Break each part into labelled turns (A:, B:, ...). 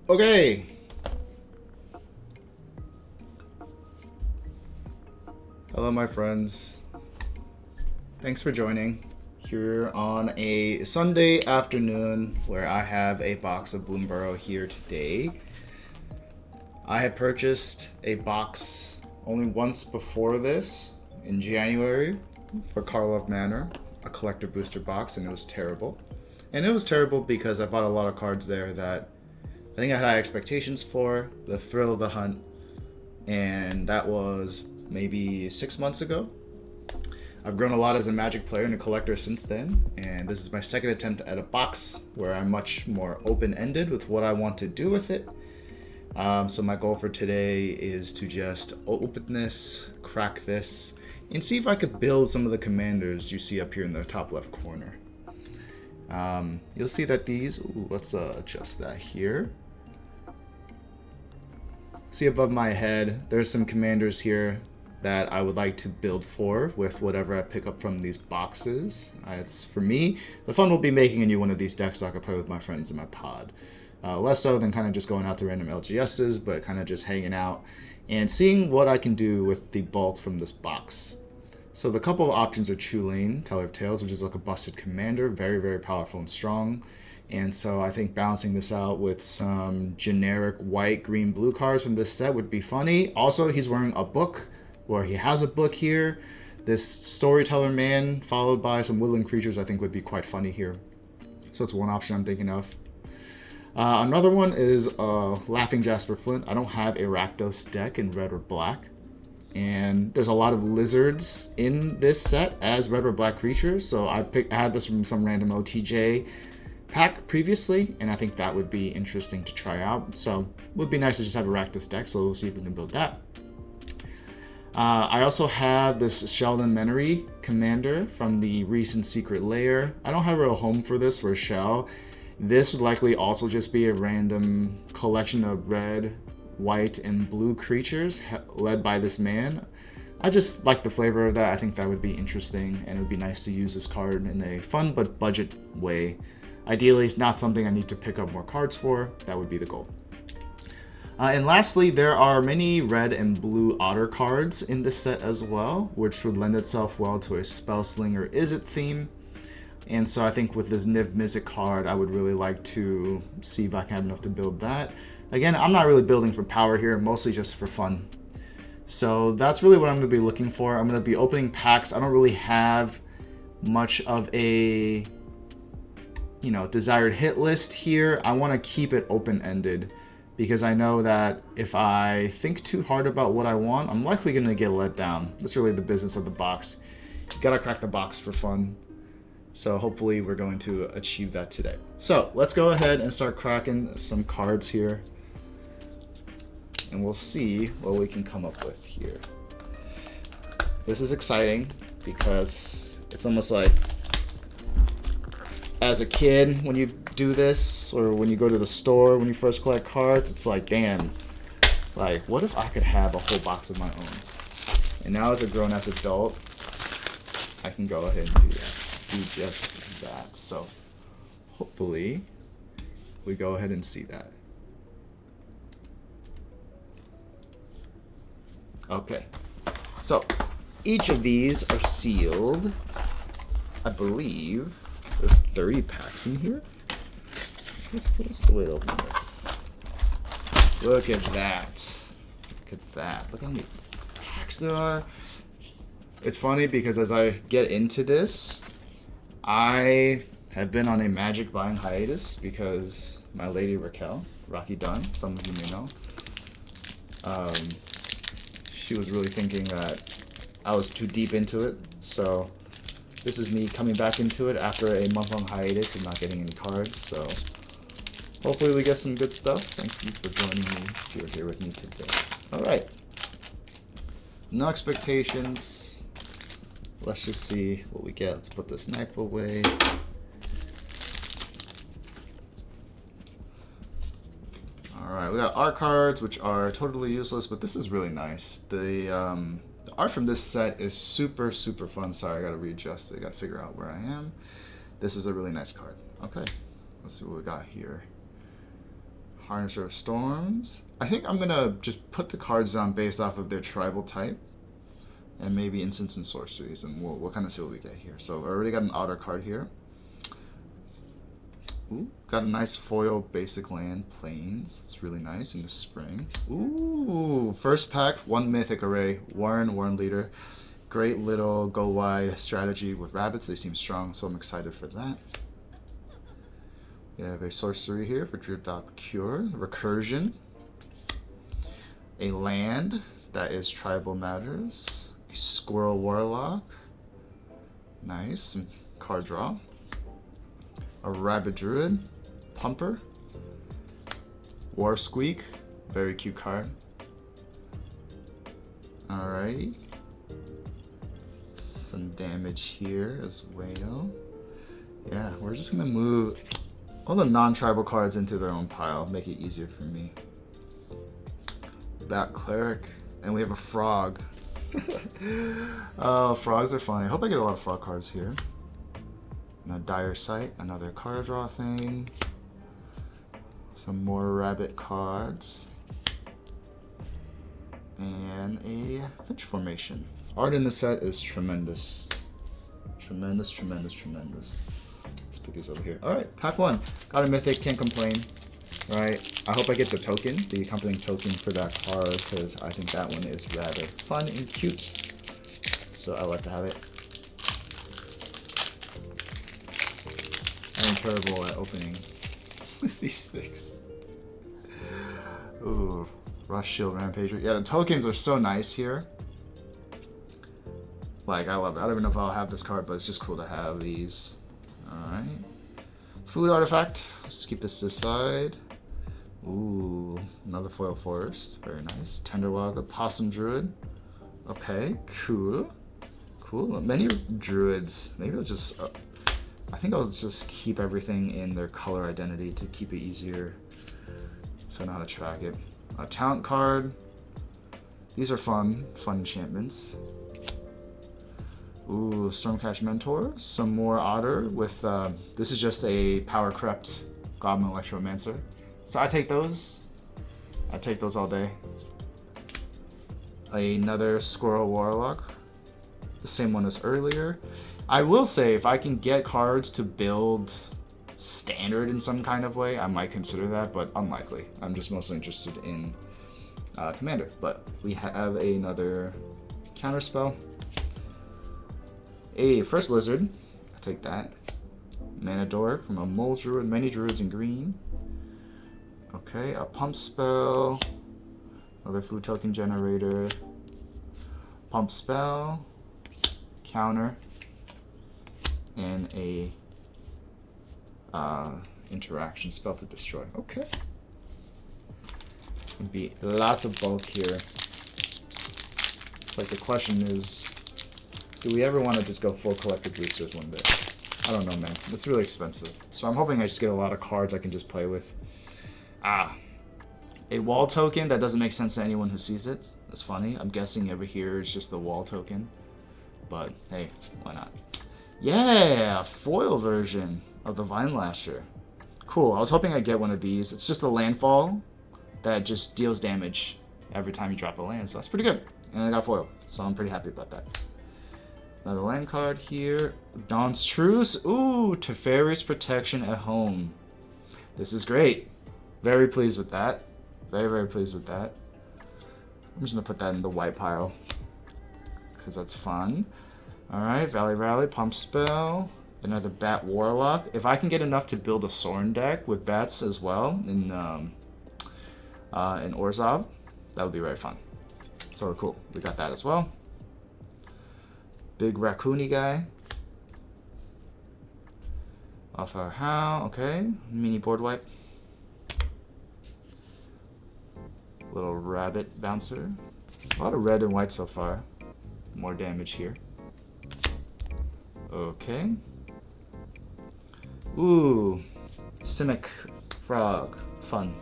A: Okay. Hello, my friends. Thanks for joining here on a Sunday afternoon where I have a box of Bloomburrow here today. I had purchased a box only once before this in January for Karlov Manor, a collector booster box, and it was terrible. And it was terrible because I bought a lot of cards there that I think I had high expectations for, the thrill of the hunt, and that was maybe 6 months ago. I've grown a lot as a Magic player and a collector since then, and this is my second attempt at a box where I'm much more open-ended with what I want to do with it. So my goal for today is to just open this, crack this, and see if I could build some of the commanders you see up here in the top left corner. You'll see that these, let's adjust that here. See above my head, there's some commanders here that I would like to build for with whatever I pick up from these boxes. It's for me, the fun will be making a new one of these decks so I can play with my friends in my pod. Less so than kind of just going out to random LGSs, but kind of just hanging out and seeing what I can do with the bulk from this box. So the couple of options are Tulane, Teller of Tales, which is like a busted commander, very, very powerful and strong. And so I think balancing this out with some generic white, green, blue cards from this set would be funny. Also, he's wearing a book, where he has a book here. This Storyteller Man, followed by some woodland creatures, I think would be quite funny here. So it's one option I'm thinking of. Another one is Laughing Jasper Flint. I don't have a Rakdos deck in red or black. And there's a lot of lizards in this set as red or black creatures. So I had this from some random OTJ pack previously, and I think that would be interesting to try out. So it would be nice to just have a Rakdos deck, so we'll see if we can build that. I also have this Sheldon Menery commander from the recent Secret Lair. I don't have a real home for this for Shell. This would likely also just be a random collection of red, white, and blue creatures led by this man. I just like the flavor of that. I think that would be interesting, and it would be nice to use this card in a fun but budget way. Ideally, it's not something I need to pick up more cards for. That would be the goal. And lastly, there are many red and blue otter cards in this set as well, which would lend itself well to a Spellslinger Izzet theme. And so I think with this Niv Mizzet card, I would really like to see if I can have enough to build that. Again, I'm not really building for power here, mostly just for fun. So that's really what I'm going to be looking for. I'm going to be opening packs. I don't really have much of a, desired hit list here. I want to keep it open-ended, because I know that if I think too hard about what I want, I'm likely going to get let down. That's really the business of the box. You gotta crack the box for fun. So hopefully we're going to achieve that today. So let's go ahead and start cracking some cards here, and we'll see what we can come up with here. This is exciting because it's almost like as a kid when you do this, or when you go to the store when you first collect cards, it's like, damn, like what if I could have a whole box of my own? And now as a grown-ass adult, I can go ahead and do just that. So hopefully we go ahead and see that. Okay, so each of these are sealed. I believe there's 30 packs in here. What's the way to open this? Look at that. Look at that. Look how many packs there are. It's funny because as I get into this, I have been on a Magic buying hiatus because my lady Raquel, Rocky Dunn, some of you may know, she was really thinking that I was too deep into it. So this is me coming back into it after a month-long hiatus and not getting any cards. So hopefully we get some good stuff. Thank you for joining me if you're here with me today. Alright. No expectations. Let's just see what we get. Let's put this knife away. Alright, we got art cards, which are totally useless, but this is really nice. The art from this set is super, super fun. Sorry, I gotta readjust it. I gotta figure out where I am. This is a really nice card. Okay, let's see what we got here. Harnesser of Storms. I think I'm gonna just put the cards down based off of their tribal type. And maybe instants and sorceries, and we'll kind of see what we get here. So I already got an otter card here. Ooh, got a nice foil basic land, Plains. It's really nice in the spring. Ooh, first pack, 1 mythic array. Warren leader. Great little go wide strategy with rabbits. They seem strong, so I'm excited for that. We have a sorcery here for Drip Dot Cure. Recursion. A land that is Tribal Matters. A Squirrel Warlock. Nice. Some card draw. A Rabbit Druid. Pumper. War Squeak. Very cute card. Alright. Some damage here as well. Yeah, we're just gonna move all the non-tribal cards into their own pile. Make it easier for me. Bat Cleric. And we have a frog. Oh, frogs are funny. I hope I get a lot of frog cards here. And a Dire Sight, another card draw thing. Some more rabbit cards. And a Finch Formation. Art in the set is tremendous. Tremendous, tremendous, tremendous. Let's put these over here. Alright, pack 1. Got a mythic, can't complain. Alright, I hope I get the token, the accompanying token for that card, because I think that one is rather fun and cute. So I like to have it. I'm terrible at opening these things. Ooh, Rush Shield Rampager. Yeah, the tokens are so nice here. Like, I love it. I don't even know if I'll have this card, but it's just cool to have these. Alright. Food Artifact. Let's keep this aside. Ooh, another Foil Forest. Very nice. Tenderwog, Possum Druid. Okay, cool. Cool. Many druids. Maybe I'll just... I think I'll just keep everything in their color identity to keep it easier so I know how to track it. A talent card. These are fun enchantments. Ooh, Stormcast Mentor. Some more Otter with, this is just a power crept Goblin Electromancer. So I take those. I take those all day. Another Squirrel Warlock. The same one as earlier. I will say, if I can get cards to build standard in some kind of way, I might consider that, but unlikely. I'm just mostly interested in Commander. But we have another counterspell. A First Lizard. I'll take that. Manador from a Mole Druid. Many Druids in green. Okay, a Pump Spell. Another food token generator. Pump Spell. Counter. And a interaction spell to destroy. Okay. It's gonna be lots of bulk here. It's like the question is, do we ever want to just go full collected boosters one day? I don't know, man. It's really expensive. So I'm hoping I just get a lot of cards I can just play with. A wall token that doesn't make sense to anyone who sees it. That's funny. I'm guessing over here is just the wall token. But hey, why not? Yeah, foil version of the Vine Lasher. Cool. I was hoping I'd get one of these. It's just a landfall that just deals damage every time you drop a land, so that's pretty good. And I got foil, so I'm pretty happy about that. Another land card here. Dawn's Truce. Ooh, Teferi's Protection at home. This is great. Very pleased with that. Very, very pleased with that. I'm just gonna put that in the white pile because that's fun. Alright, Valley Rally, Pump Spell, another Bat Warlock. If I can get enough to build a Sorin deck with bats as well in Orzhov, that would be very fun. So cool, we got that as well. Big raccoony guy. Off our how, okay. Mini board wipe. Little rabbit bouncer. A lot of red and white so far. More damage here. Okay. Ooh. Simic Frog. Fun.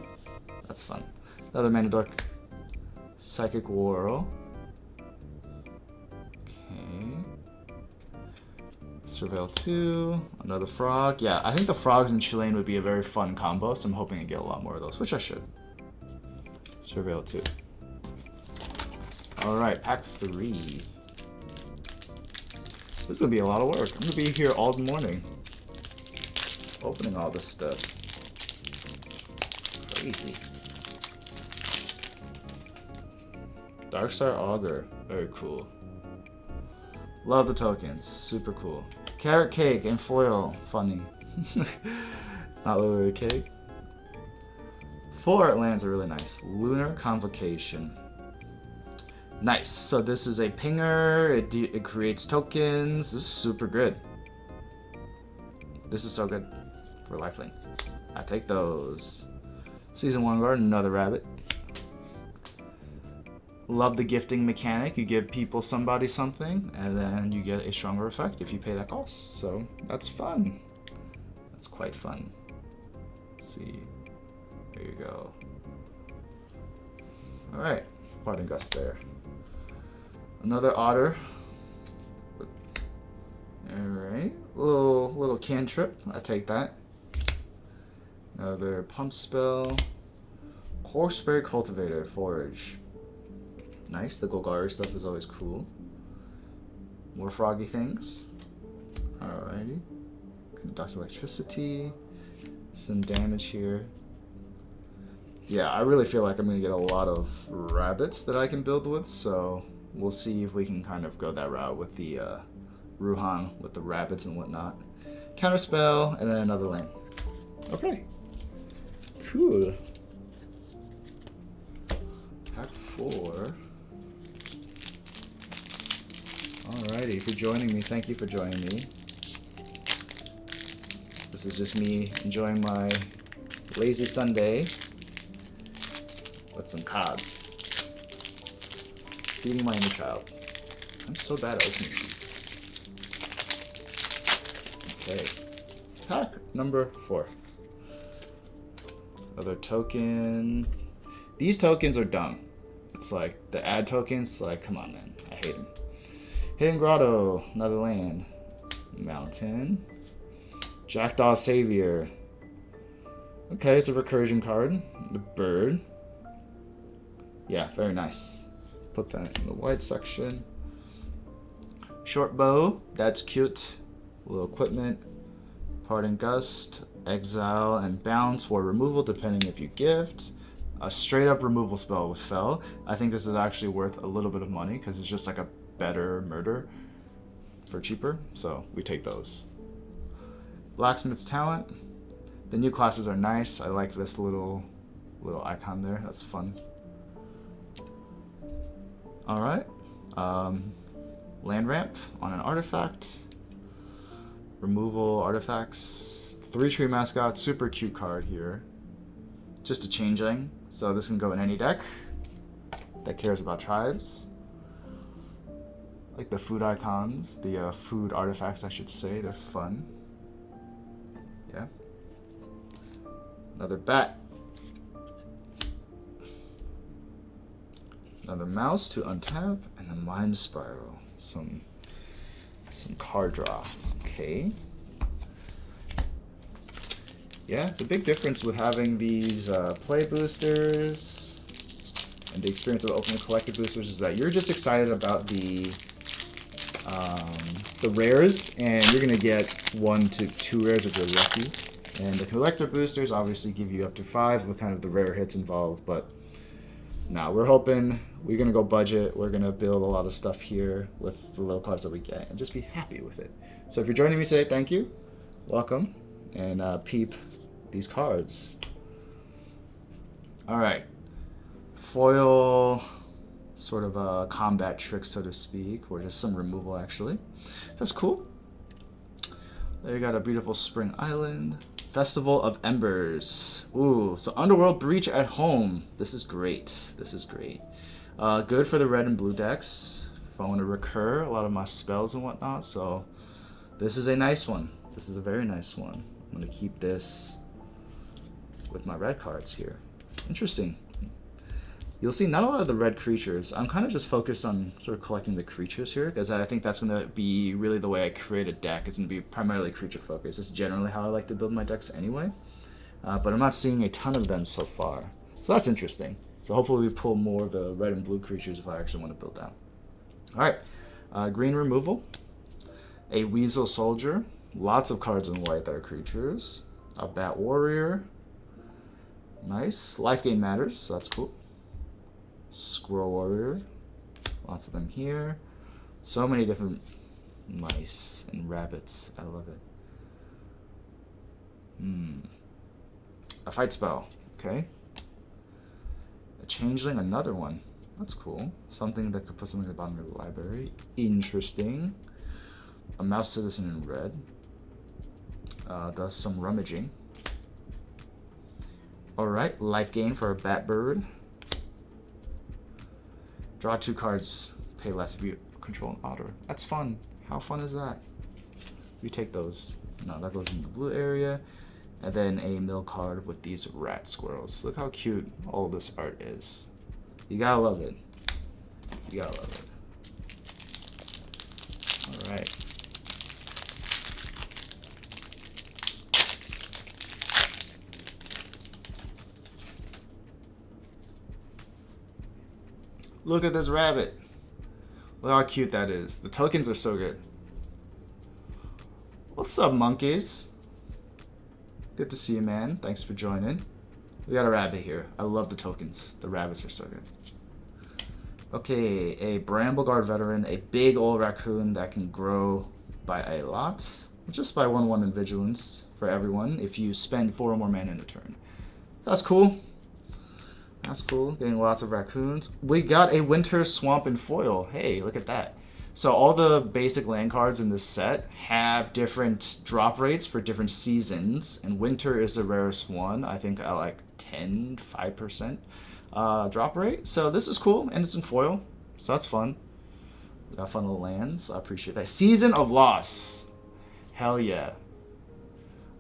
A: That's fun. Another Manador. Psychic Whirl. Okay. Let's Surveil 2, another frog. Yeah, I think the frogs and Chilean would be a very fun combo, so I'm hoping to get a lot more of those, which I should. Surveil 2. Alright, pack 3. This is going to be a lot of work. I'm going to be here all the morning. Opening all this stuff. Crazy. Darkstar Augur. Very cool. Love the tokens. Super cool. Carrot cake and foil. Funny. It's not literally a cake. 4 lands are really nice. Lunar Convocation. Nice. So this is a pinger. It creates tokens. This is super good. This is so good for lifelink. I take those. Season 1 guard, another rabbit. Love the gifting mechanic. You give people somebody something, and then you get a stronger effect if you pay that cost. So that's fun. That's quite fun. Let's see. There you go. Alright. Parting Gust there. Another otter. Alright. Little cantrip. I take that. Another pump spell. Horseberry Cultivator. Forage. Nice. The Golgari stuff is always cool. More froggy things. Alrighty. Conduct electricity. Some damage here. Yeah, I really feel like I'm going to get a lot of rabbits that I can build with, so we'll see if we can kind of go that route with the Ruhan, with the rabbits and whatnot. Counterspell, and then another lane. Okay. Cool. Pack 4. Alrighty, for joining me. Thank you for joining me. This is just me enjoying my lazy Sunday with some cards. Feeding my inner child. I'm so bad at opening these. Okay. Pack number 4. Another token. These tokens are dumb. It's like the ad tokens, like, come on, man. I hate them. Hidden Grotto, another land. Mountain. Jackdaw Savior. Okay, it's a recursion card. The bird. Yeah, very nice. Put that in the white section. Short bow, that's cute. A little equipment. Parting Gust, exile, and bounce or removal depending if you gift. A straight up removal spell with Fell. I think this is actually worth a little bit of money because it's just like a better murder for cheaper. So we take those. Blacksmith's Talent. The new classes are nice. I like this little icon there. That's fun. Alright. Land ramp on an artifact. Removal artifacts. 3-tree mascot. Super cute card here. Just a changeling. So this can go in any deck that cares about tribes. Like the food icons. The food artifacts, I should say. They're fun. Yeah. Another bat. Another mouse to untap, and the Mind Spiral. Some card draw. Okay. Yeah, the big difference with having these play boosters and the experience of opening collector boosters is that you're just excited about the rares, and you're gonna get 1 to 2 rares if you're lucky. And the collector boosters obviously give you up to 5 with kind of the rare hits involved, but now we're hoping we're gonna go budget. We're gonna build a lot of stuff here with the little cards that we get and just be happy with it. So if you're joining me today, thank you, welcome, and peep these cards. All right, foil, sort of a combat trick, so to speak, or just some removal actually. That's cool. There you got a beautiful Spring Island. Festival of Embers. Ooh, so Underworld Breach at home. This is great. This is great. Good for the red and blue decks. If I want to recur a lot of my spells and whatnot. So this is a nice one. This is a very nice one. I'm going to keep this with my red cards here. Interesting. You'll see not a lot of the red creatures. I'm kind of just focused on sort of collecting the creatures here, because I think that's going to be really the way I create a deck. It's going to be primarily creature focused. It's generally how I like to build my decks anyway. But I'm not seeing a ton of them so far. So that's interesting. So hopefully we pull more of the red and blue creatures if I actually want to build that. Alright, green removal. A Weasel Soldier. Lots of cards in white that are creatures. A Bat Warrior. Nice. Life gain matters, so that's cool. Squirrel Warrior. Lots of them here. So many different mice and rabbits. I love it. A fight spell. Okay. A changeling, another one. That's cool. Something that could put something at the bottom of the library. Interesting. A mouse citizen in red. Does some rummaging. Alright, life gain for a bat bird. Draw 2 cards, pay less if you control an otter. That's fun. How fun is that? You take those. No, that goes in the blue area. And then a mill card with these rat squirrels. Look how cute all this art is. You gotta love it. You gotta love it. Alright. Look at this rabbit. Look how cute that is. The tokens are so good. What's up, monkeys? Good to see you, man. Thanks for joining. We got a rabbit here. I love the tokens. The rabbits are so good. Okay, a Brambleguard veteran, a big old raccoon that can grow by a lot. Just by 1/1 in vigilance for everyone if you spend 4 or more mana in a turn. That's cool. That's cool. Getting lots of raccoons. We got a Winter Swamp in foil. Hey, look at that. So all the basic land cards in this set have different drop rates for different seasons, and winter is the rarest one. I think at like 5% drop rate. So this is cool, and it's in foil, so that's fun. We got fun little lands. I appreciate that. Season of Loss. Hell yeah.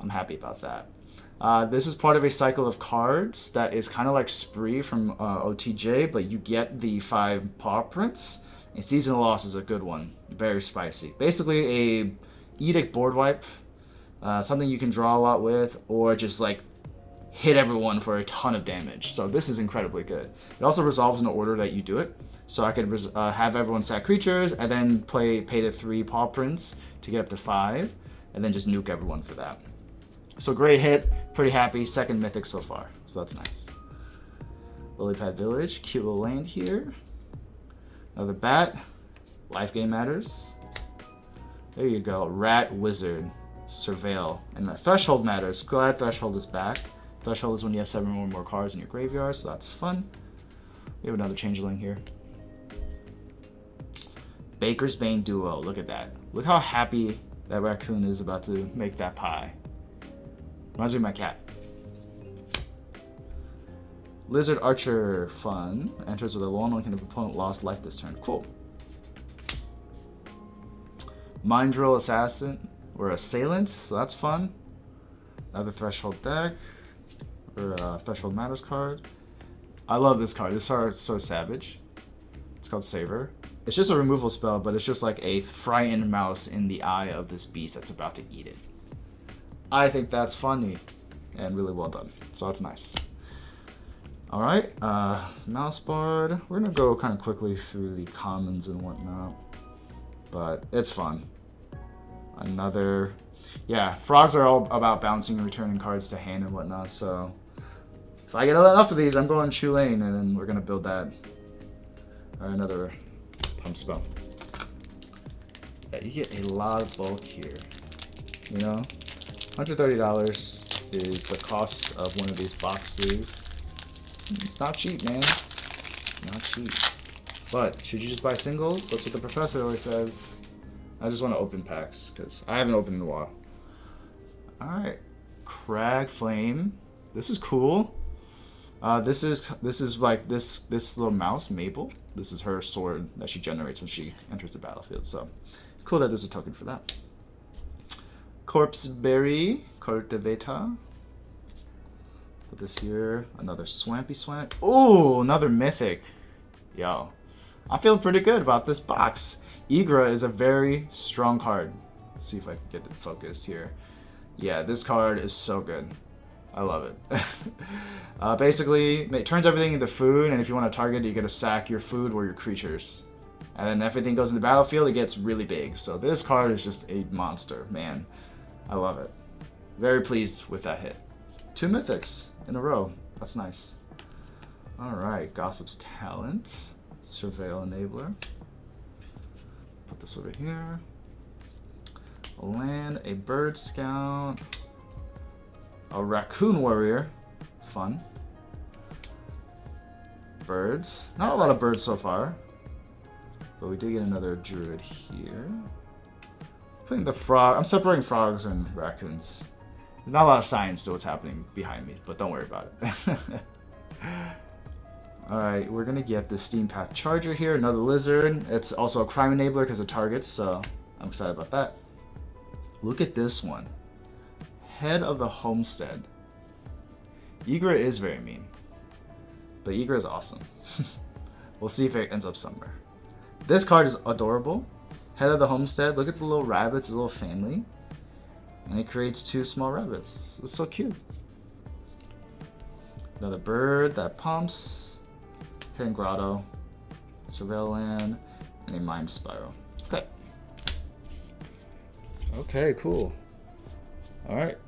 A: I'm happy about that. This is part of a cycle of cards that is kind of like Spree from OTJ, but you get the 5 paw prints. And Season of Loss is a good one. Very spicy. Basically a Edict board wipe. Something you can draw a lot with, or just like hit everyone for a ton of damage. So this is incredibly good. It also resolves in the order that you do it. So I could have everyone sack creatures, and then pay the 3 paw prints to get up to 5, and then just nuke everyone for that. So great hit. Pretty happy. Second mythic so far. So that's nice. Lilypad Village. Cute little land here. Another bat. Life gain matters. There you go. Rat Wizard. Surveil. And the Threshold matters. Glad Threshold is back. Threshold is when you have 7 or more cards in your graveyard, so that's fun. We have another changeling here. Baker's Bane Duo. Look at that. Look how happy that raccoon is about to make that pie. Reminds me of my cat. Lizard Archer, fun. Enters with a long one, can if opponent lost life this turn. Cool. Mind Drill Assassin, or Assailant, so that's fun. Another Threshold deck, or a Threshold Matters card. I love this card. This card is so savage. It's called Savor. It's just a removal spell, but it's just like a frightened mouse in the eye of this beast that's about to eat it. I think that's funny and really well done. So that's nice. All right, Mouse Bard. We're gonna go kind of quickly through the commons and whatnot, but it's fun. Another, yeah, frogs are all about bouncing and returning cards to hand and whatnot. So if I get enough of these, I'm going Chulane, and then we're gonna build that. Or another pump spell. Yeah, you get a lot of bulk here. You know, $130 is the cost of one of these boxes. It's not cheap, man. It's not cheap. But should you just buy singles? That's what the professor always says. I just want to open packs because I haven't opened in a while. All right, Crag Flame. This is cool. This is like this little mouse, Mabel. This is her sword that she generates when she enters the battlefield. So cool that there's a token for that. Corpse Berry, Cultivata. Put this here. Another Swampy Swamp. Oh, another Mythic. Yo. I'm feeling pretty good about this box. Igra is a very strong card. Let's see if I can get it focused here. Yeah, this card is so good. I love it. Basically, it turns everything into food, and if you want to target it, you get to sack your food or your creatures. And then everything goes in the battlefield, it gets really big. So this card is just a monster, man. I love it. Very pleased with that hit. 2 mythics in a row. That's nice. Alright, Gossip's Talent. Surveil Enabler. Put this over here. A land, a Bird Scout. A Raccoon Warrior. Fun. Birds. Not a lot of birds so far. But we did get another Druid here. Putting the frog. I'm separating frogs and raccoons. There's not a lot of science to what's happening behind me, but don't worry about it. Alright, we're going to get the Steam Path Charger here. Another lizard. It's also a crime enabler because of targets, so I'm excited about that. Look at this one. Head of the Homestead. Igra is very mean. But Igra is awesome. We'll see if it ends up somewhere. This card is adorable. Head of the Homestead. Look at the little rabbits, the little family. And it creates 2 small rabbits. It's so cute. Another bird that pumps. Hidden Grotto, Surveil Land, and a Mind Spiral. Okay. Okay, cool. Alright.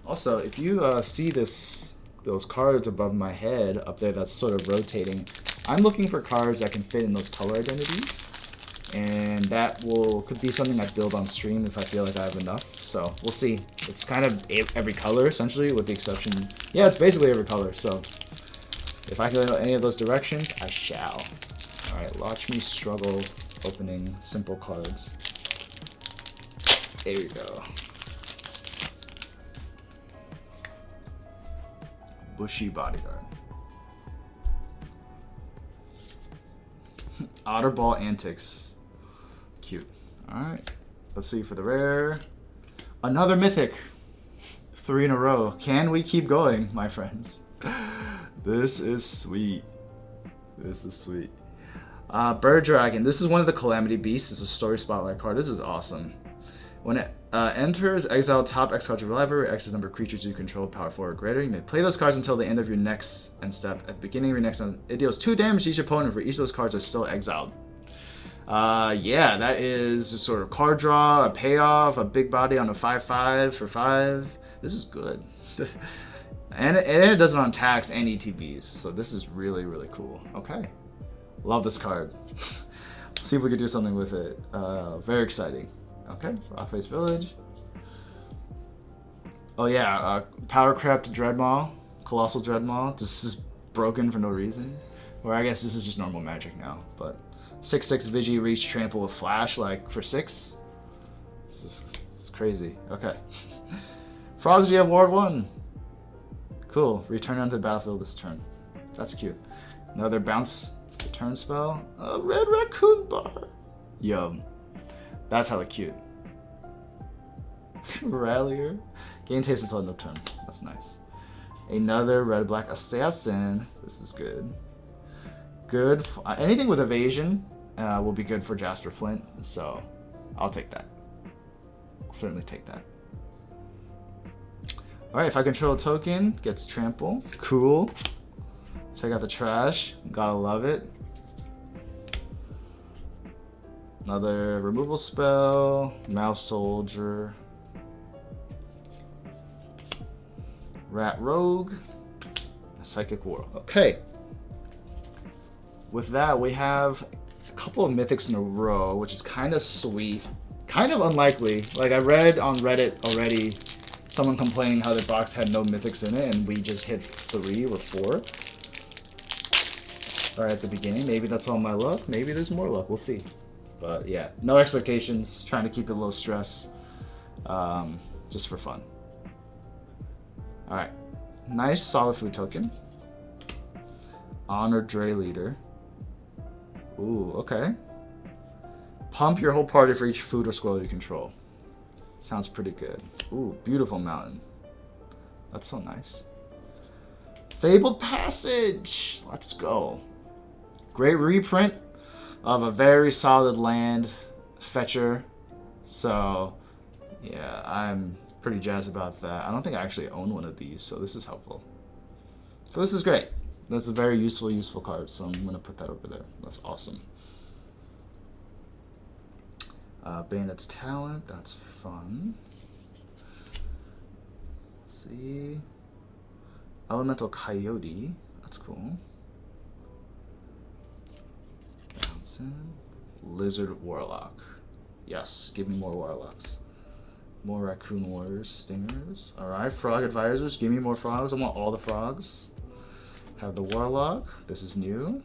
A: Also, if you see those cards above my head up there that's sort of rotating, I'm looking for cards that can fit in those color identities. And that could be something I build on stream if I feel like I have enough. So we'll see. It's kind of every color essentially, with the exception. Yeah, it's basically every color. So if I can go any of those directions, I shall. Alright, watch me struggle opening simple cards. There we go. Bushy Bodyguard. Otterball Antics. Cute. Alright. Let's see for the rare. Another Mythic. 3 in a row. Can we keep going, my friends? This is sweet. This is sweet. Bird Dragon. This is one of the Calamity Beasts. It's a story spotlight card. This is awesome. When it enters, exile top X card to your library. X is the number of creatures you control, power 4 or greater. You may play those cards until the end of your next end step. At the beginning of your next end, it deals 2 damage to each opponent for each of those cards are still exiled. Yeah, that is a sort of card draw, a payoff, a big body on a 5/5 for 5. This is good. And it does it on attacks and ETBs, so this is really, really cool. Okay. Love this card. See if we can do something with it. Very exciting. Okay, Rockface Village. Oh yeah, Power Crept Dreadmaw, Colossal Dreadmaw. This is broken for no reason. Or I guess this is just normal magic now, but 6/6 Vigi Reach Trample with Flash, like for 6. This is crazy. Okay. Frogs, you have Ward 1. Cool. Return onto the battlefield this turn. That's cute. Another bounce return spell. A red raccoon bar. Yum. That's hella cute. Rallier. Gain taste until end of turn. That's nice. Another red black assassin. This is good. Good. Anything with evasion will be good for Jasper Flint. So I'll take that. I'll certainly take that. Alright, if I control a token, gets trample. Cool. Check out the trash. Gotta love it. Another removal spell. Mouse Soldier. Rat Rogue. Psychic Whirl. Okay. With that, we have a couple of mythics in a row, which is kind of sweet. Kind of unlikely. Like, I read on Reddit already someone complaining how their box had no mythics in it, and we just hit 3 or 4. Right at the beginning. Maybe that's all my luck. Maybe there's more luck. We'll see. But yeah, no expectations. Trying to keep it low stress. Just for fun. Alright. Nice solid food token. Honor Dre Leader. Ooh, okay. Pump your whole party for each food or scroll you control. Sounds pretty good. Ooh, beautiful mountain. That's so nice. Fabled Passage. Let's go. Great reprint of a very solid land fetcher. So, yeah, I'm pretty jazzed about that. I don't think I actually own one of these, so this is helpful. So this is great. That's a very useful card, so I'm going to put that over there. That's awesome. Bandit's Talent, that's fun. Let's see. Elemental Coyote, that's cool. Bouncing. Lizard Warlock. Yes, give me more Warlocks. More Raccoon Warriors, Stingers. Alright, Frog Advisors, give me more frogs. I want all the frogs. Have the Warlock, this is new.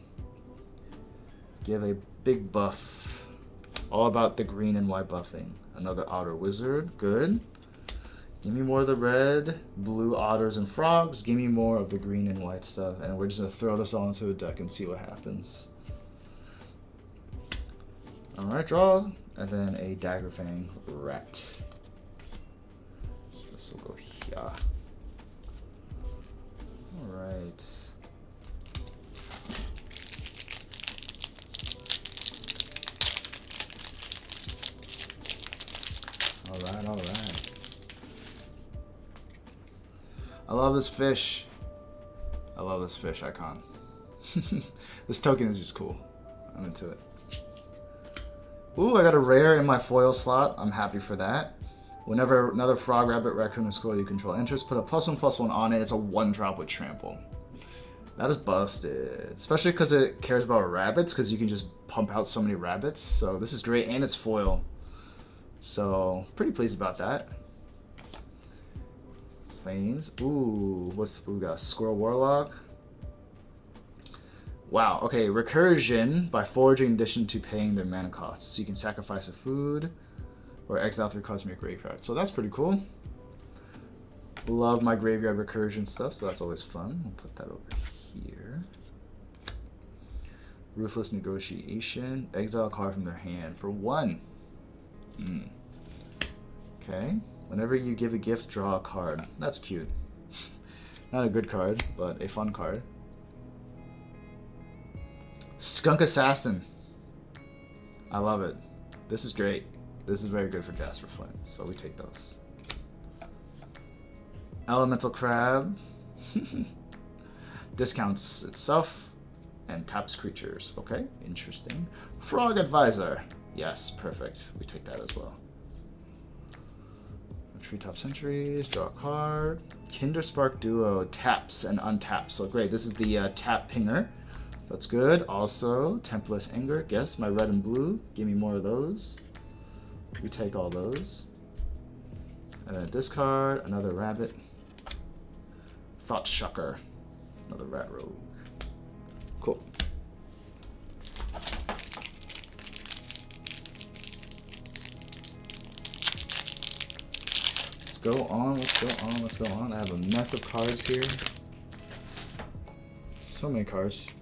A: Give a big buff. All about the green and white buffing. Another Otter Wizard, good. Give me more of the red, blue otters and frogs. Give me more of the green and white stuff. And we're just going to throw this all into a deck and see what happens. Alright, draw. And then a Daggerfang Rat. This will go here. Alright. Alright. I love this fish. I love this fish icon. This token is just cool. I'm into it. Ooh, I got a rare in my foil slot. I'm happy for that. Whenever another frog, rabbit, raccoon, or squirrel you control enters, put a +1/+1 on it. It's a 1-drop with trample. That is busted. Especially because it cares about rabbits, because you can just pump out so many rabbits. So this is great, and it's foil. So, pretty pleased about that. Planes. Ooh, what we got? Squirrel Warlock. Wow, okay, recursion by foraging in addition to paying their mana costs. So you can sacrifice a food or exile 3 cards from your graveyard. So that's pretty cool. Love my graveyard recursion stuff, so that's always fun. We'll put that over here. Ruthless Negotiation. Exile a card from their hand for 1. Okay. Whenever you give a gift, draw a card. That's cute. Not a good card, but a fun card. Skunk Assassin. I love it. This is great. This is very good for Jasper Flint, so we take those. Elemental Crab. Discounts itself and taps creatures. Okay, interesting. Frog Advisor. Yes, perfect. We take that as well. Treetop Sentries, draw a card. Kinderspark Duo taps and untaps. So great, this is the tap pinger. That's good. Also, Templess Anger. Guess my red and blue. Give me more of those. We take all those. And then discard, another rabbit. Thought Shucker. Another rat rogue. Cool. Let's go on. I have a mess of cards here. So many cards.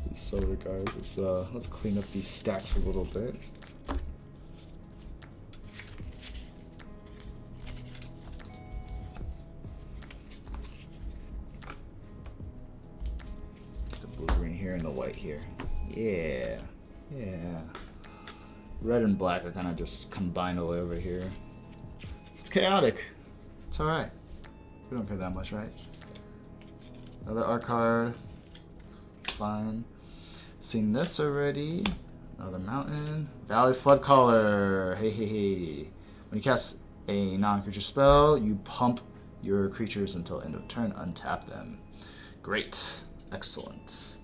A: These silver cards. Let's clean up these stacks a little bit. The blue-green here and the white here. Yeah. Red and black are kind of just combined all over here. It's chaotic. It's alright. We don't care that much, right? Another art card. Fine. Seen this already. Another mountain. Valley Flood Caller. Hey. When you cast a non-creature spell, you pump your creatures until end of turn. Untap them. Great. Excellent.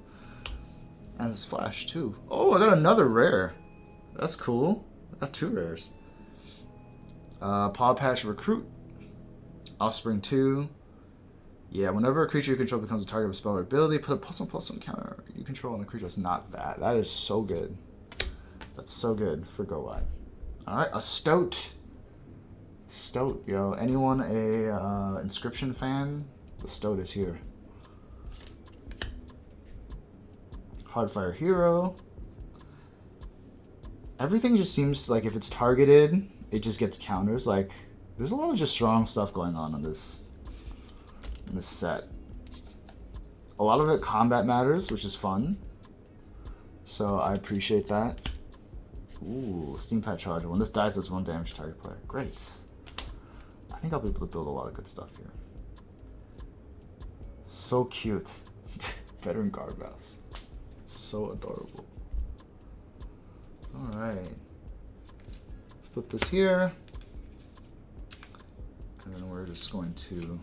A: And it's flash too. Oh, I got another rare. That's cool. I got 2 rares. Paw Patch Recruit. Offspring 2. Yeah, whenever a creature you control becomes a target of a spell or ability, put a +1/+1 counter you control on a creature that's not that. That is so good. That's so good for Go Wide. Alright, a Stoat. Stoat, yo. Anyone a Inscription fan? The Stoat is here. Hardfire Hero. Everything just seems like if it's targeted, it just gets counters. Like, there's a lot of just strong stuff going on in in this set. A lot of it combat matters, which is fun. So I appreciate that. Ooh, Steam Pad Charger. When this dies, does 1 damage to target player. Great. I think I'll be able to build a lot of good stuff here. So cute. Veteran Guardhouse. So adorable. Alright. Let's put this here. And then we're just going to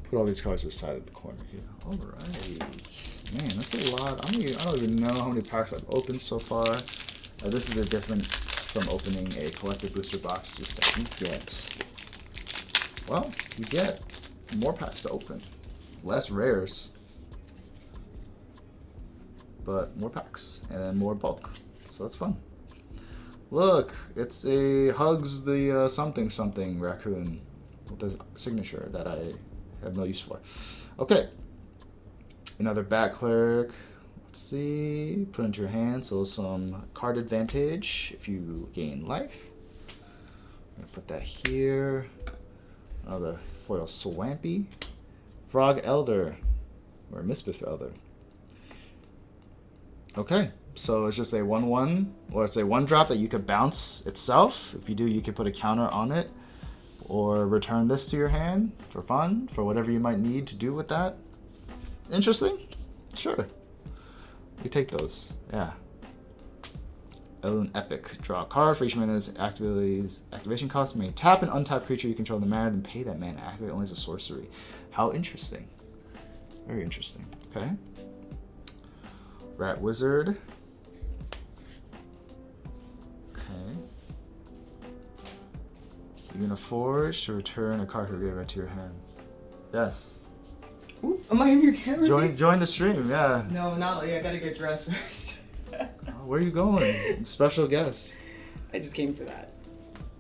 A: put all these cards aside at the corner here. Alright. Man, that's a lot. I don't even know how many packs I've opened so far. This is a difference from opening a collector booster box, just that you get, well, you get more packs to open. Less rares, but more packs and more bulk. So that's fun. Look, it's a Hugs the something something raccoon with a signature that I have no use for. Okay. Another Bat Cleric. Let's see. Put into your hand, so some card advantage if you gain life. I'm gonna put that here. Another foil Swampy. Frog Elder. Or Misfit Elder. Okay. So it's just a 1/1, or it's a 1-drop that you could bounce itself. If you do, you can put a counter on it. Or return this to your hand for fun, for whatever you might need to do with that. Interesting? Sure. We take those. Yeah. Elden Epic. Draw a card for each mana's activation cost. May tap an untapped creature you control the mana, then pay that mana. Activate only as a sorcery. How interesting. Very interesting. Okay. Rat Wizard. Okay. You're gonna forge to return a card from your graveyard to your hand. Yes.
B: Ooh, am I in your camera?
A: Join the stream, yeah.
B: No, not I gotta get dressed first.
A: Where are you going? Special guest.
B: I just came for that.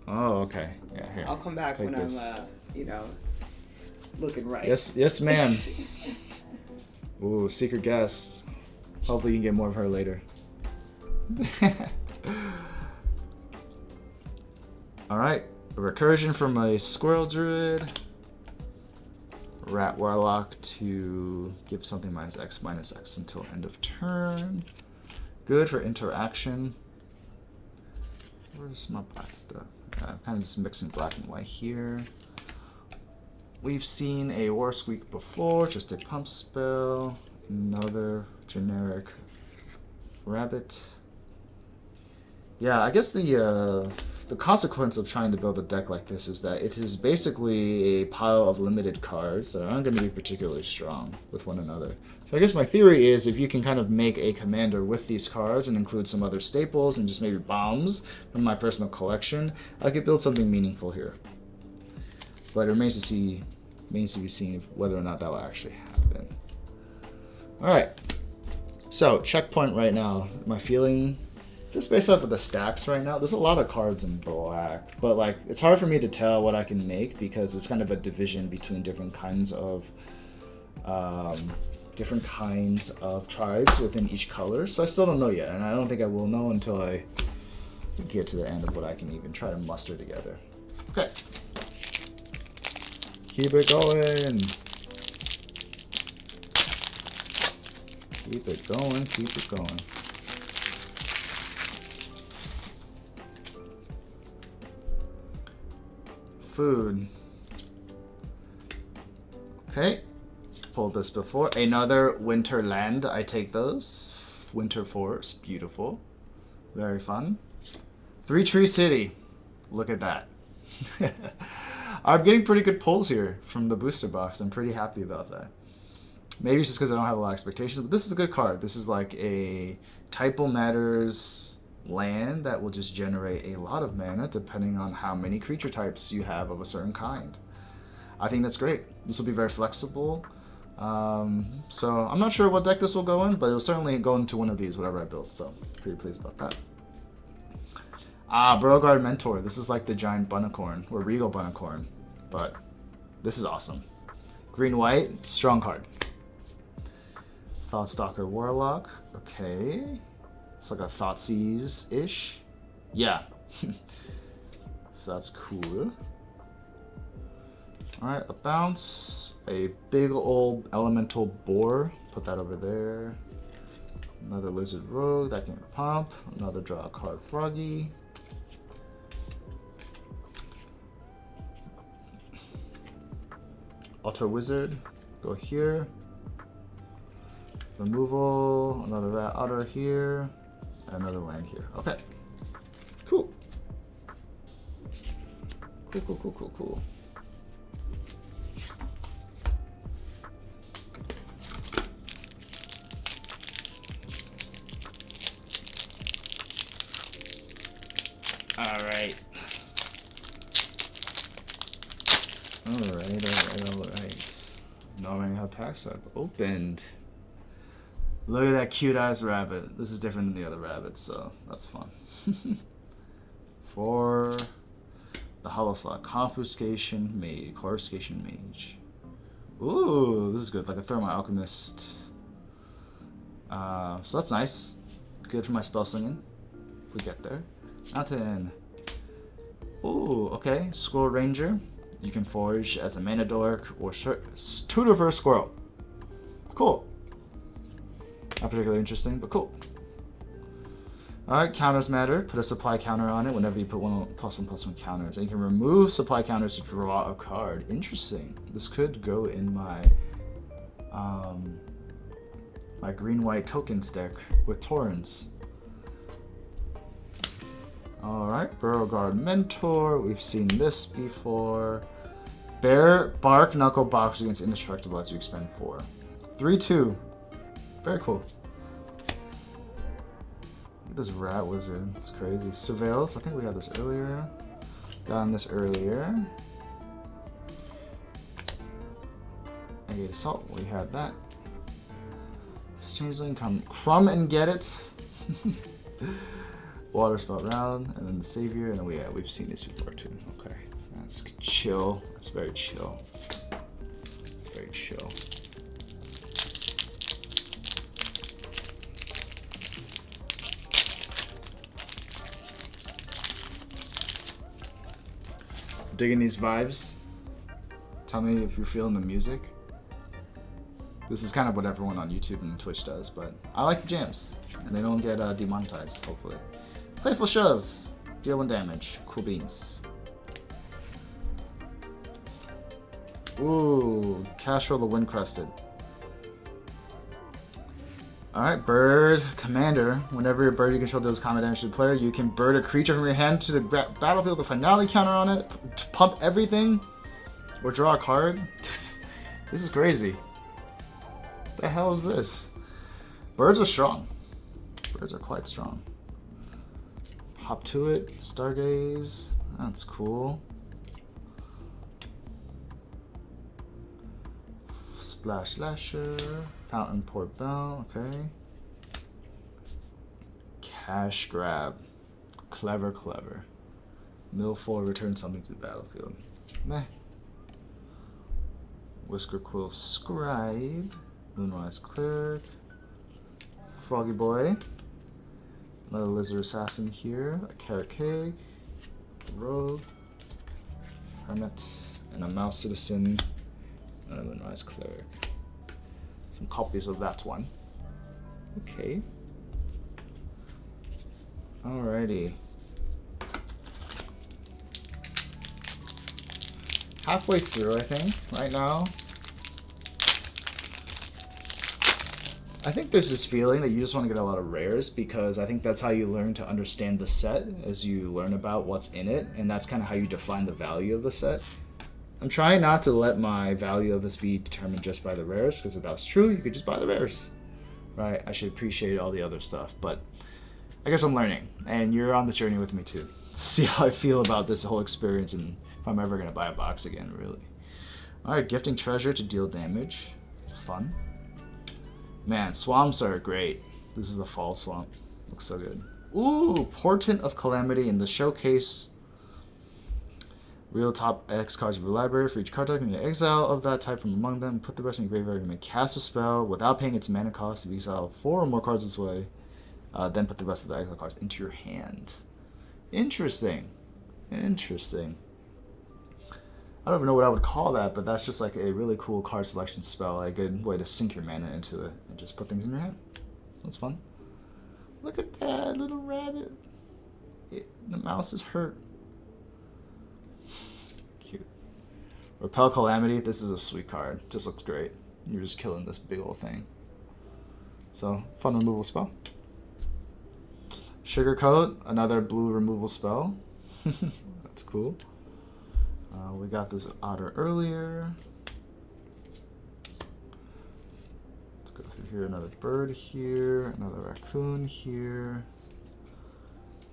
A: Oh, okay. Yeah, here.
B: I'll come back when this. I'm, looking right.
A: Yes, ma'am. Ooh, secret guest. Hopefully you can get more of her later. Alright, a recursion from a Squirrel Druid. Rat Warlock to give something -X until end of turn. Good for interaction. Where's my black stuff? I'm kind of just mixing black and white here. We've seen a War Squeak before, just a pump spell. Another generic rabbit. Yeah, I guess the consequence of trying to build a deck like this is that it is basically a pile of limited cards that aren't going to be particularly strong with one another. So I guess my theory is if you can kind of make a commander with these cards and include some other staples and just maybe bombs from my personal collection, I could build something meaningful here. But it remains to be seen whether or not that will actually happen. Alright, so checkpoint right now. Am I feeling... Just based off of the stacks right now, there's a lot of cards in black, but like it's hard for me to tell what I can make because it's kind of a division between different kinds of tribes within each color. So I still don't know yet, and I don't think I will know until I get to the end of what I can even try to muster together. Okay, keep it going. Keep it going. Keep it going. Food. Okay. Pulled this before. Another Winterland. I take those. Winter Force. Beautiful. Very fun. 3 Tree City. Look at that. I'm getting pretty good pulls here from the booster box. I'm pretty happy about that. Maybe it's just because I don't have a lot of expectations, but this is a good card. This is like a Typal Matters land that will just generate a lot of mana depending on how many creature types you have of a certain kind. I think that's great. This will be very flexible. So I'm not sure what deck this will go in, but it will certainly go into one of these, whatever I build. So pretty pleased about that. Beauregard Mentor. This is like the giant Bunnicorn or Regal Bunnicorn, but this is awesome. Green-white, strong card. Thoughtstalker Warlock. Okay. It's like a Thoughtseize-ish. Yeah. So that's cool. Alright, a bounce. A big old elemental boar. Put that over there. Another lizard rogue. That can pump. Another draw a card froggy. Auto wizard. Go here. Removal. Another rat otter here. Another land here. Okay. Cool. Cool. Alright. Knowing how packs I've opened. Look at that cute ass rabbit. This is different than the other rabbits, so that's fun. For the hollow slot, Confiscation Mage. Ooh, this is good, like a Thermal Alchemist. So that's nice. Good for my spell slinging. If we get there. Mountain. Ooh, okay. Squirrel Ranger. You can forge as a mana dork or tutor for a squirrel. Cool. Not particularly interesting, but cool. Alright, counters matter. Put a supply counter on it whenever you put +1/+1 counters. And you can remove supply counters to draw a card. Interesting. This could go in my my green-white tokens deck with Torrens. Alright, Beauregard Mentor. We've seen this before. Bear Bark Knuckle Box against Indestructible as you expend 4. 3/2. Very cool. Look at this Rat Wizard. It's crazy. Surveils. I think we had this earlier. Done this earlier. Negate Assault. We had that. Changeling, come Crumb and get it. Water Spout Round, and then the Savior, and then we've seen this before too. Okay, that's chill. That's very chill. It's very chill. Digging these vibes. Tell me if you're feeling the music. This is kind of what everyone on YouTube and Twitch does, but I like the jams, and they don't get demonetized, hopefully. Playful Shove. Deal 1 damage. Cool beans. Ooh, Castrol the Windcrested. Alright, Bird Commander. Whenever your bird you control deals combat damage to the player, you can bird a creature from your hand to the battlefield with a finale counter on it, to pump everything, or draw a card. This is crazy. What the hell is this? Birds are strong. Birds are quite strong. Hop to it. Stargaze. That's cool. Splash Lasher. Fountain Port Bell. Okay. Cash Grab. Clever. Millfoil. Return something to the battlefield. Meh. Whisker Quill Scribe. Moonrise Cleric. Froggy Boy. Another Lizard Assassin here. A Carrot Cake. A Rogue. Hermit. And a Mouse Citizen. And a Moonrise Cleric. Some copies of that one. Okay. Alrighty. Halfway through, I think, right now. I think there's this feeling that you just want to get a lot of rares, because I think that's how you learn to understand the set, as you learn about what's in it, and that's kind of how you define the value of the set. I'm trying not to let my value of this be determined just by the rares, because if that was true, you could just buy the rares, right? I should appreciate all the other stuff, but I guess I'm learning, and you're on this journey with me too, to see how I feel about this whole experience and if I'm ever going to buy a box again, really. Alright, Gifting Treasure to deal damage. Fun. Man, swamps are great. This is a fall swamp. Looks so good. Ooh, Portent of Calamity in the showcase. Real top X cards of your library. For each card type, you may exile of that type from among them. Put the rest in your graveyard. You may cast a spell without paying its mana cost. If you exile 4 or more cards this way, then put the rest of the exile cards into your hand. Interesting. Interesting. I don't even know what I would call that, but that's just like a really cool card selection spell. A good way to sink your mana into it and just put things in your hand. That's fun. Look at that little rabbit. The mouse is hurt. Cute. Repel Calamity. This is a sweet card. Just looks great. You're just killing this big old thing. So, fun removal spell. Sugarcoat. Another blue removal spell. That's cool. We got this otter earlier. Let's go through here. Another bird here. Another raccoon here.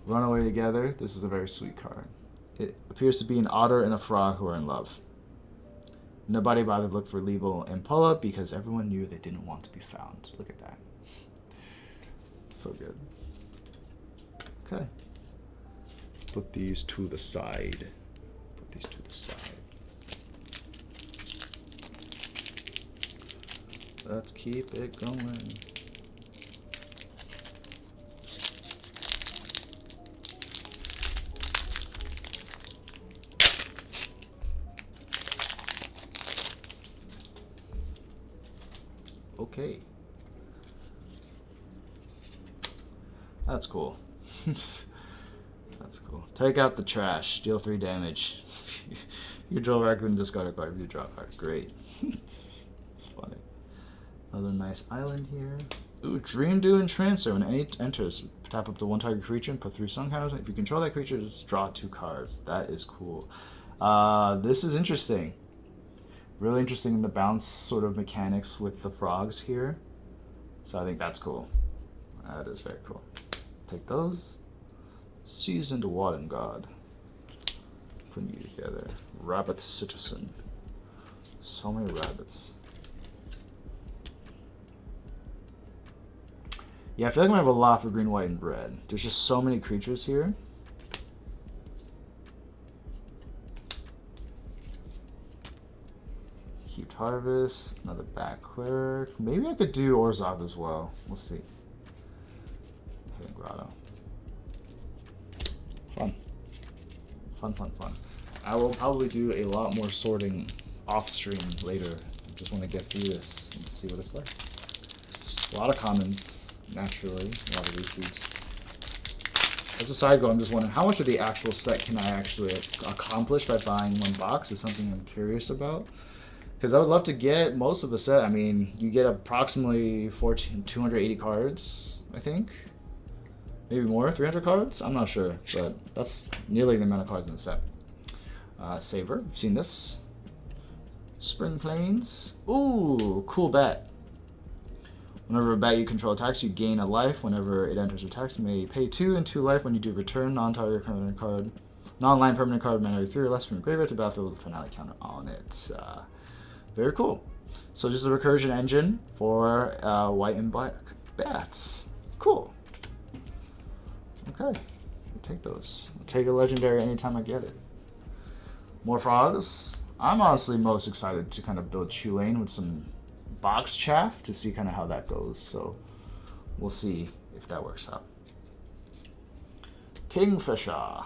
A: Runaway Together. This is a very sweet card. It appears to be an otter and a frog who are in love. Nobody bothered to look for Liebel and Pulla because everyone knew they didn't want to be found. Look at that. So good. Okay. Put these to the side. Put these to the side. Let's keep it going. Okay. That's cool. That's cool. Take out the trash. Deal 3 damage. You draw a raccoon, discard a card. You draw a card. Great. It's funny. Another nice island here. Ooh, Dream Do Entrancer. When it enters, tap up to 1 target creature and put 3 sun counters. If you control that creature, just draw 2 cards. That is cool. This is interesting. Really interesting in the bounce sort of mechanics with the frogs here. So I think that's cool. That is very cool. Take those. Seasoned Warden God. Putting you together. Rabbit Citizen. So many rabbits. Yeah, I feel like I'm gonna have a lot for green, white, and red. There's just so many creatures here. Heaped Harvest, another Bat Cleric. Maybe I could do Orzhov as well. We'll see. Hidden Grotto. Fun. Fun. I will probably do a lot more sorting off stream later. I just want to get through this and see what it's like. A lot of commons, naturally. A lot of retweets. As a side goal, I'm just wondering how much of the actual set can I actually accomplish by buying 1 box is something I'm curious about. Because I would love to get most of the set. I mean, you get approximately 280 cards, I think. Maybe more, 300 cards? I'm not sure, but that's nearly the amount of cards in the set. Saver, I've seen this. Spring Plains. Ooh, cool bet. Whenever a bat you control attacks, you gain a life. Whenever it enters attacks, you may pay 2 and 2 life. When you do return non-target permanent card, non-line permanent card, mana 3 or less from your graveyard to battlefield with a finale counter on it. Very cool. So just a recursion engine for white and black bats. Cool. Okay, we'll take those. I'll take a legendary anytime I get it. More frogs. I'm honestly most excited to kind of build Chulane with some box chaff to see kind of how that goes. So we'll see if that works out. Kingfisher.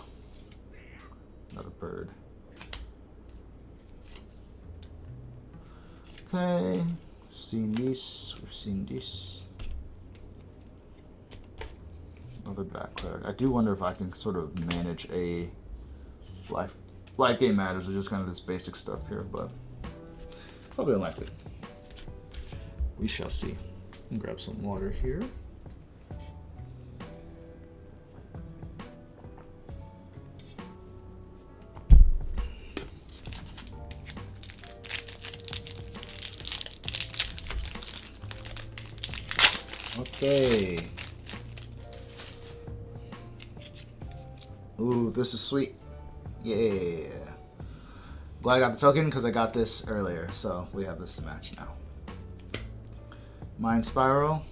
A: Another bird. Okay, we've seen this. Another Bat Cleric. I do wonder if I can sort of manage a life game matters or just kind of this basic stuff here, but probably unlikely. We shall see. Grab some water here. Okay. Ooh, this is sweet. Yeah. Glad I got the token because I got this earlier, so we have this to match now. Mind Spiral.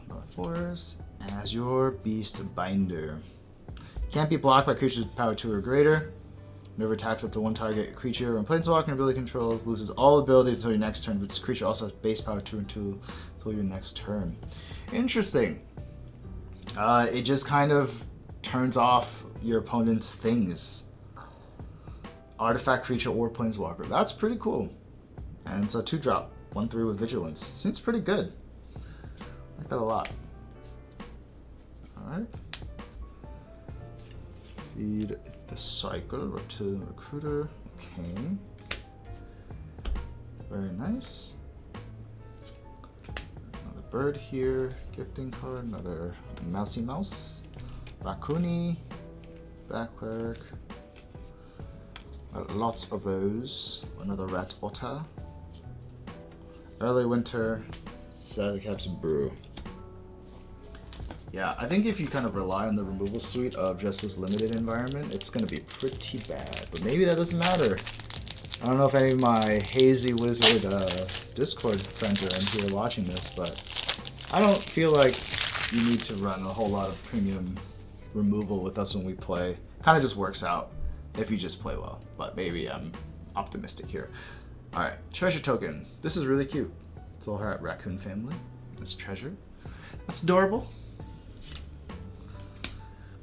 A: North Forest. Azure Beast Binder. Can't be blocked by creatures with power 2 or greater. Whenever attacks up to 1 target creature when Planeswalker ability controls, loses all abilities until your next turn. But this creature also has base power 2 and 2 until your next turn. Interesting. It just kind of turns off your opponent's things. Artifact creature or planeswalker. That's pretty cool. And it's a 2-drop. 1/3 with vigilance. Seems pretty good. I like that a lot. Alright. Feed the cycle. Return recruiter. Okay. Very nice. Another bird here. Gifting card. Another mousy mouse. Raccoony. Back cleric. Lots of those. Another rat otter. Early winter. Sadly Caps Brew. Yeah, I think if you kind of rely on the removal suite of just this limited environment, it's going to be pretty bad. But maybe that doesn't matter. I don't know if any of my Hazy Wizard Discord friends are in here watching this, but I don't feel like you need to run a whole lot of premium removal with us when we play. Kind of just works out if you just play well. But maybe I'm optimistic here. Alright, treasure token. This is really cute. It's all her raccoon family. This treasure. That's adorable.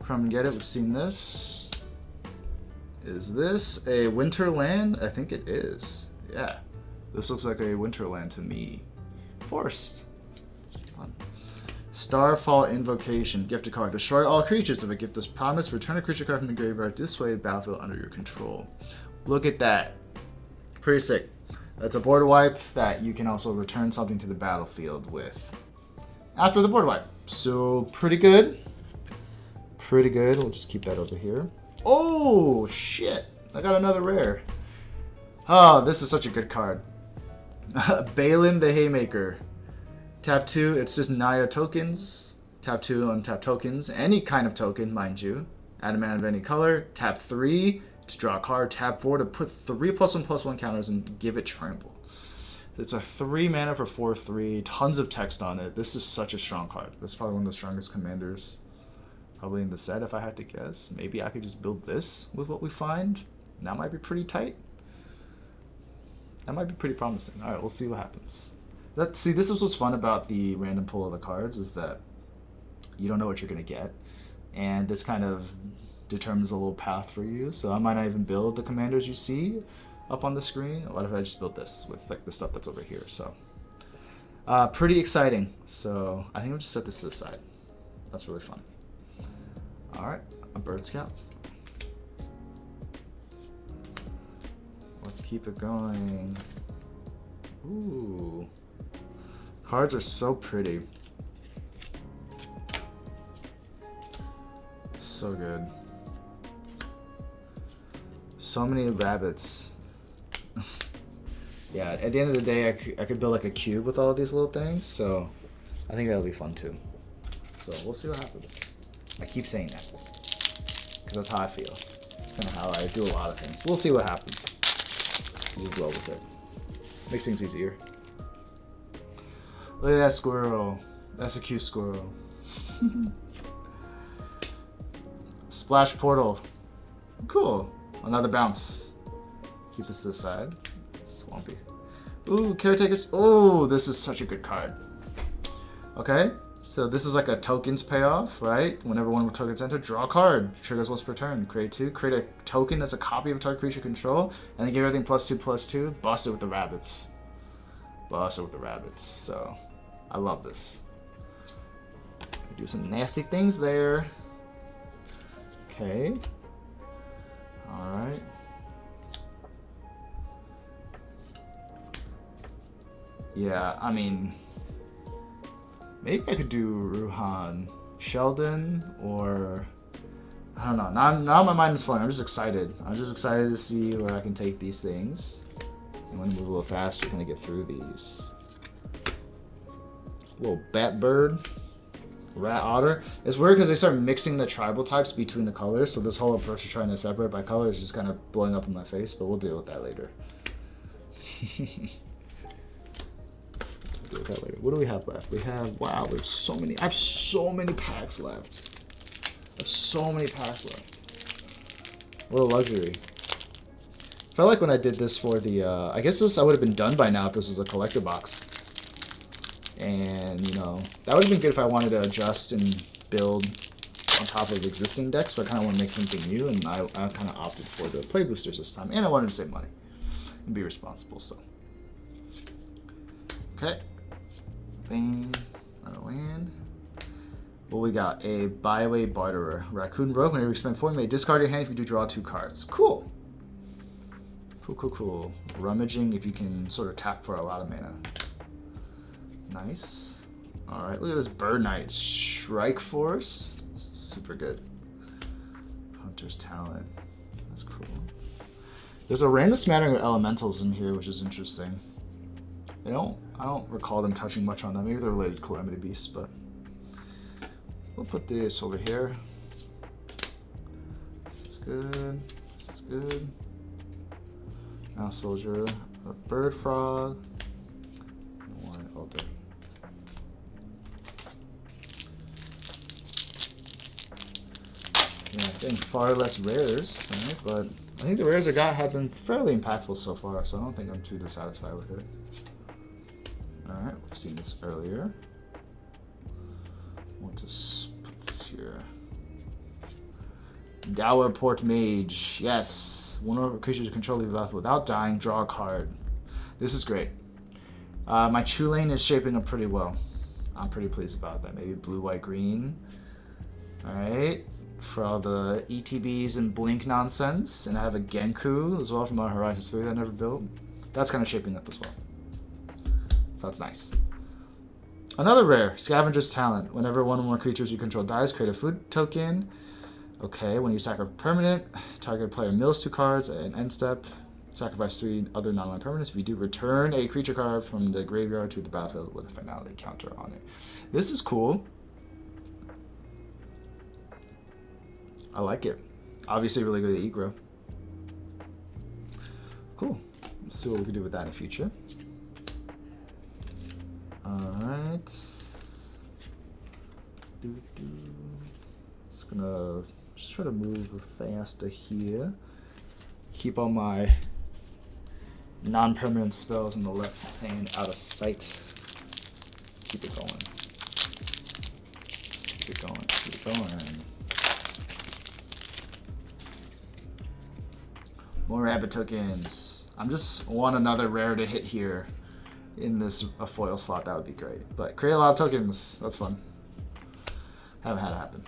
A: Come and get it. We've seen this. Is this a Winterland? I think it is. Yeah. This looks like a Winterland to me. Forest. Fun. Starfall Invocation. Gift a card. Destroy all creatures. If a gift is promised, return a creature card from the graveyard this way, battlefield under your control. Look at that. Pretty sick. That's a board wipe that you can also return something to the battlefield with after the board wipe. So pretty good. Pretty good. We'll just keep that over here. Oh, shit. I got another rare. Oh, this is such a good card. Balin the Haymaker. Tap 2, it's just Naya tokens. Tap 2, untap tokens. Any kind of token, mind you. Add a mana of any color. Tap 3 to draw a card. Tap 4 to put 3+1/+1 counters and give it trample. It's a 3 mana for 4/3. Tons of text on it. This is such a strong card. This is probably one of the strongest commanders probably in the set if I had to guess. Maybe I could just build this with what we find. That might be pretty tight. That might be pretty promising. Alright, we'll see what happens. See, this is what's fun about the random pull of the cards, is that you don't know what you're going to get. And this kind of determines a little path for you. So I might not even build the commanders you see up on the screen. What if I just build this with like the stuff that's over here? So pretty exciting. So I think I'll just set this to the side. That's really fun. Alright, a bird scout. Let's keep it going. Ooh. Cards are so pretty. So good. So many rabbits. Yeah, at the end of the day, I could build like a cube with all of these little things, so I think that'll be fun too. So we'll see what happens. I keep saying that because that's how I feel. It's kind of how I do a lot of things. We'll see what happens. Just roll with it. Makes things easier. Look at that squirrel. That's a cute squirrel. Splash portal. Cool. Another bounce. Keep this to the side. Swampy. Ooh, caretakers. Oh, this is such a good card. Okay. So this is like a tokens payoff, right? Whenever one tokens enter, draw a card. Triggers once per turn. Create 2. Create a token that's a copy of a target creature control. And then give everything +2/+2. Bust it with the rabbits. Bust it with the rabbits. So, I love this. Do some nasty things there. Okay. Alright. Yeah, I mean, maybe I could do Ruhan Sheldon, or I don't know. Now my mind is flowing. I'm just excited. I'm just excited to see where I can take these things. I'm gonna move a little faster. Gonna get through these. Little bat bird, rat otter. It's weird because they start mixing the tribal types between the colors. So this whole approach of trying to separate by color is just kind of blowing up in my face. But we'll deal with that later. We'll deal with that later. What do we have left? We have, wow, we have so many. I have so many packs left. I have so many packs left. What a luxury. Felt like when I did this for the, I guess this I would have been done by now if this was a collector box. And, you know, that would have been good if I wanted to adjust and build on top of existing decks, but I kind of want to make something new, and I kind of opted for the play boosters this time, and I wanted to save money and be responsible. So, okay, bang, another land. Well, we got a Byway Barterer, Raccoon Rogue. Whenever you spend 4, you may discard your hand if you do draw 2 cards. Cool. Cool. Rummaging if you can sort of tap for a lot of mana. Nice. Alright, look at this Bird Knight. Strike Force. Super good. Hunter's Talent. That's cool. There's a random smattering of elementals in here, which is interesting. I don't recall them touching much on them. Maybe they're related to Calamity Beasts, but we'll put this over here. This is good. This is good. Now Soldier, a Bird Frog, and one Elder. Yeah, getting far less rares, right? But I think the rares I got have been fairly impactful so far, so I don't think I'm too dissatisfied with it. Alright, we've seen this earlier. We'll just put this here. Dower Port Mage, yes. One of creatures you control leave the battlefield without dying, draw a card. This is great. My Chu lane is shaping up pretty well. I'm pretty pleased about that. Maybe blue, white, green. Alright. For all the ETBs and Blink nonsense. And I have a Genku as well from our Horizons 3 that I never built. That's kind of shaping up as well. So that's nice. Another rare, Scavenger's Talent. Whenever one or more creatures you control dies, create a food token. Okay, when you sacrifice a permanent, target player mills 2 cards at end step. Sacrifice 3 other non-land permanents. If you do, return a creature card from the graveyard to the battlefield with a finality counter on it. This is cool. I like it. Obviously really good at Egro. Cool. Let's see what we can do with that in the future. Alright. Just gonna try to move faster here. Keep all my non-permanent spells in the left hand out of sight. Keep it going. Keep it going. Keep it going. More rabbit tokens. I'm just want another rare to hit here in this a foil slot. That would be great. But create a lot of tokens. That's fun. Haven't had it happen.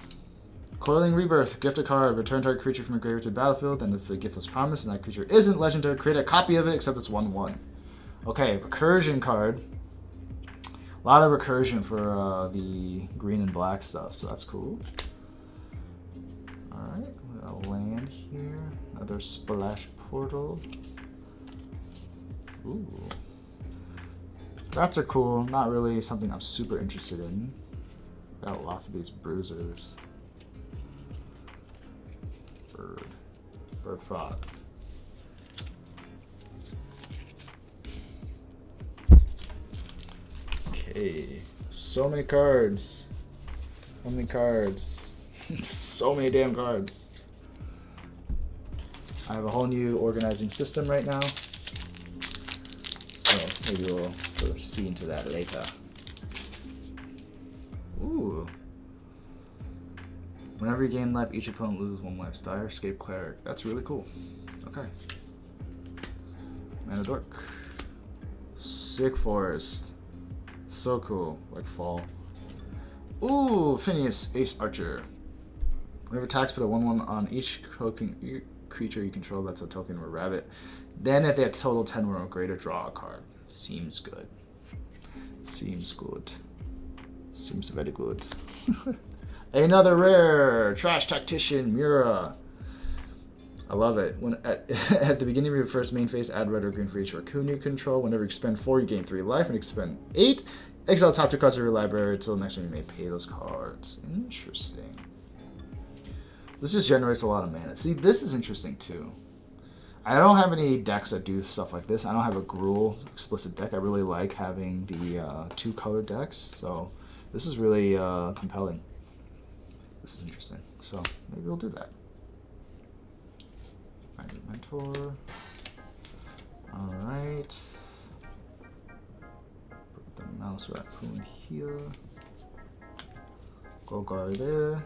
A: Coiling Rebirth. Gift a card. Return target creature from a graveyard to the battlefield. And if the gift was promised and that creature isn't legendary, create a copy of it except it's 1/1. Okay, recursion card. A lot of recursion for the green and black stuff, so that's cool. Alright, a land here. Another splash portal. Ooh. Rats are cool. Not really something I'm super interested in. Got lots of these bruisers. Bird frog. Okay. So many cards. So many cards. So many damn cards. I have a whole new organizing system right now. So maybe we'll sort of see into that later. Ooh. Whenever you gain life, each opponent loses 1 life. Dire Escape Cleric. That's really cool. Okay. Mana Dork. Sick Forest. So cool. Like fall. Ooh, Phineas, Ace Archer. Whenever attacks, put a 1/1 on each creature you control that's a token of a rabbit. Then if they have total 10 or greater, draw a card. Seems good. Seems good. Seems very good. Another rare! Trash Tactician, Mura. I love it. When at the beginning of your first main phase, add red or green for each raccoon you control. Whenever you expend 4, you gain 3 life. And expend 8, exile top 2 cards of your library until the next time you may pay those cards. Interesting. This just generates a lot of mana. See, this is interesting too. I don't have any decks that do stuff like this. I don't have a Gruul explicit deck. I really like having the 2-color decks. So this is really compelling. This is interesting. So maybe we'll do that. Find a mentor. Alright. Put the mouse raccoon here. Golgar there.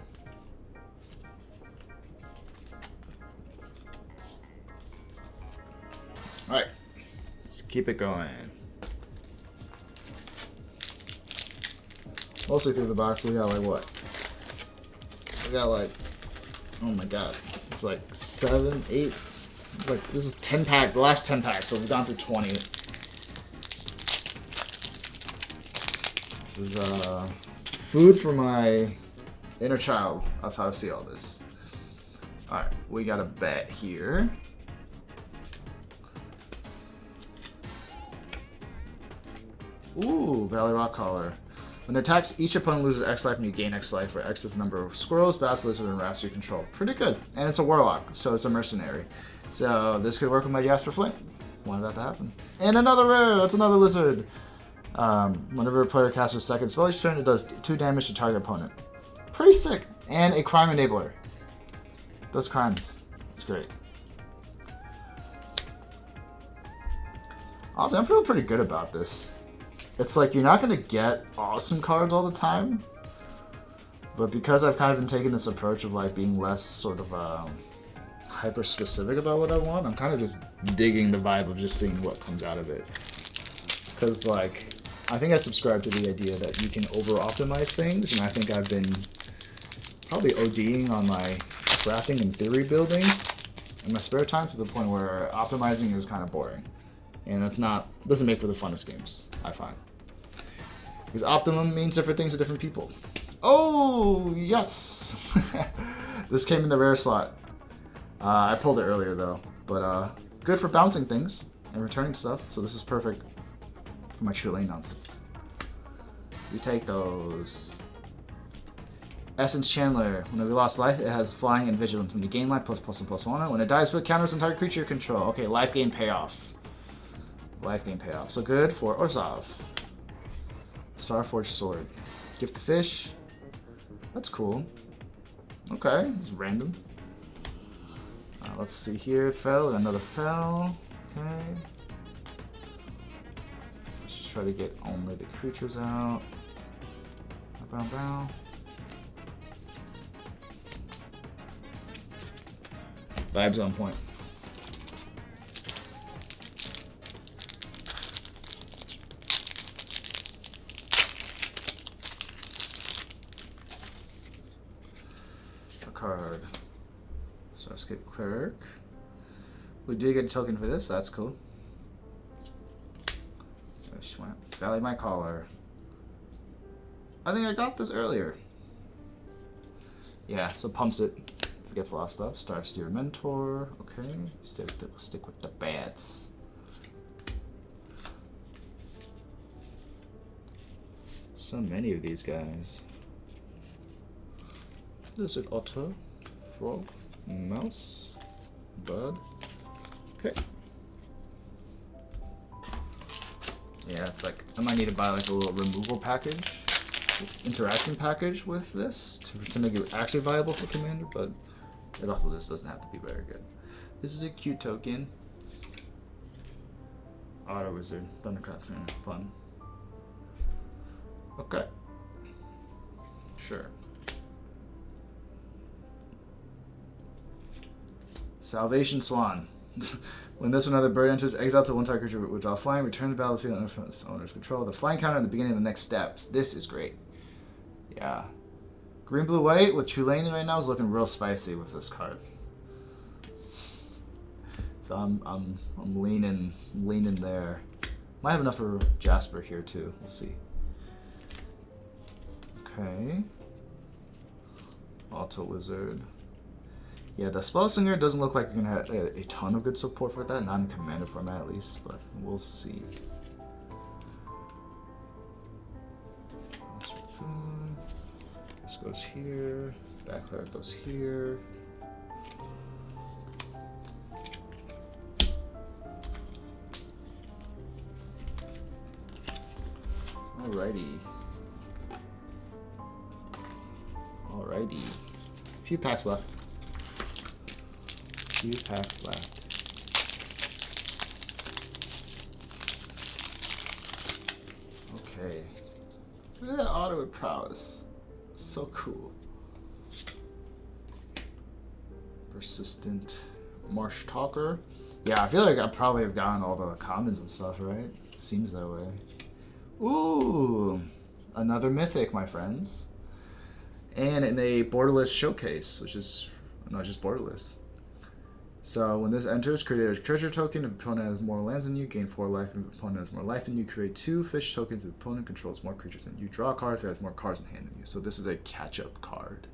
A: Let's keep it going. Mostly through the box, we got like what? We got like, oh my god, it's like 7, 8. It's like this is 10 pack, the last 10 packs, so we've gone through 20. This is food for my inner child. That's how I see all this. All right, we got a bet here. Ooh, Valley Rock Collar. When it attacks, each opponent loses X life and you gain X life, where X is the number of squirrels, basilisks, and rats you control. Pretty good. And it's a warlock, so it's a mercenary. So this could work with my Jasper Flint. Wanted that to happen. And another rare! That's another lizard! Whenever a player casts a second spell each turn, it does 2 damage to target opponent. Pretty sick! And a crime enabler. Does crimes. It's great. Honestly, I'm feeling pretty good about this. It's like you're not going to get awesome cards all the time, but because I've kind of been taking this approach of like being less sort of hyper specific about what I want, I'm kind of just digging the vibe of just seeing what comes out of it. Because like, I think I subscribe to the idea that you can over optimize things, and I think I've been probably ODing on my crafting and theory building in my spare time to the point where optimizing is kind of boring. And that's not, doesn't make for the funnest games, I find. Because optimum means different things to different people. Oh, yes! This came in the rare slot. I pulled it earlier though, but good for bouncing things and returning stuff, so this is perfect for my true lane nonsense. We take those. Essence Chandler. When we lost life, it has flying and vigilance. When you gain life, ++++1. When it dies, it counters entire creature you control. Okay, life gain payoff. Life gain payoff. So good for Orzhov. Starforged Sword. Gift the Fish. That's cool. Okay, it's random. Let's see here. Fell. Another fell. Okay. Let's just try to get only the creatures out. Bow, bow. Vibes on point. Card. So I skip Cleric. We did get a token for this, that's cool. Valley My Collar. I think I got this earlier. Yeah, so pumps it. Forgets a lot of stuff. Star Steer Mentor. Okay. Stick with the bats. So many of these guys. Is it otter, frog, mouse, bird? Okay. Yeah, it's like I might need to buy like a little removal package, interaction package with this to make it actually viable for Commander, but it also just doesn't have to be very good. This is a cute token. Auto Wizard, Thundercraft, fun. Okay. Sure. Salvation Swan. When this or another bird enters, exile to one target creature without flying, return the battlefield under its owner's control. The flying counter at the beginning of the next steps. This is great. Yeah. Green, blue, white with Tulane right now is looking real spicy with this card. So I'm leaning there. Might have enough for Jasper here too. We'll see. Okay. Auto Wizard. Yeah, the Spellslinger doesn't look like you're gonna have a ton of good support for that, not in Commander format at least, but we'll see. This goes here, Backcleric goes here. Alrighty. Alrighty. A few packs left. Few packs left. Okay. Look at that auto with prowess. So cool. Persistent Marsh Talker. Yeah, I feel like I probably have gotten all the commons and stuff, right? Seems that way. Ooh, another mythic, my friends. And in a borderless showcase, which is not just borderless. So when this enters, create a treasure token. If the opponent has more lands than you, gain 4 life. If the opponent has more life than you, create 2 fish tokens. If the opponent controls more creatures than you, draw a card if it has more cards in hand than you. So this is a catch-up card.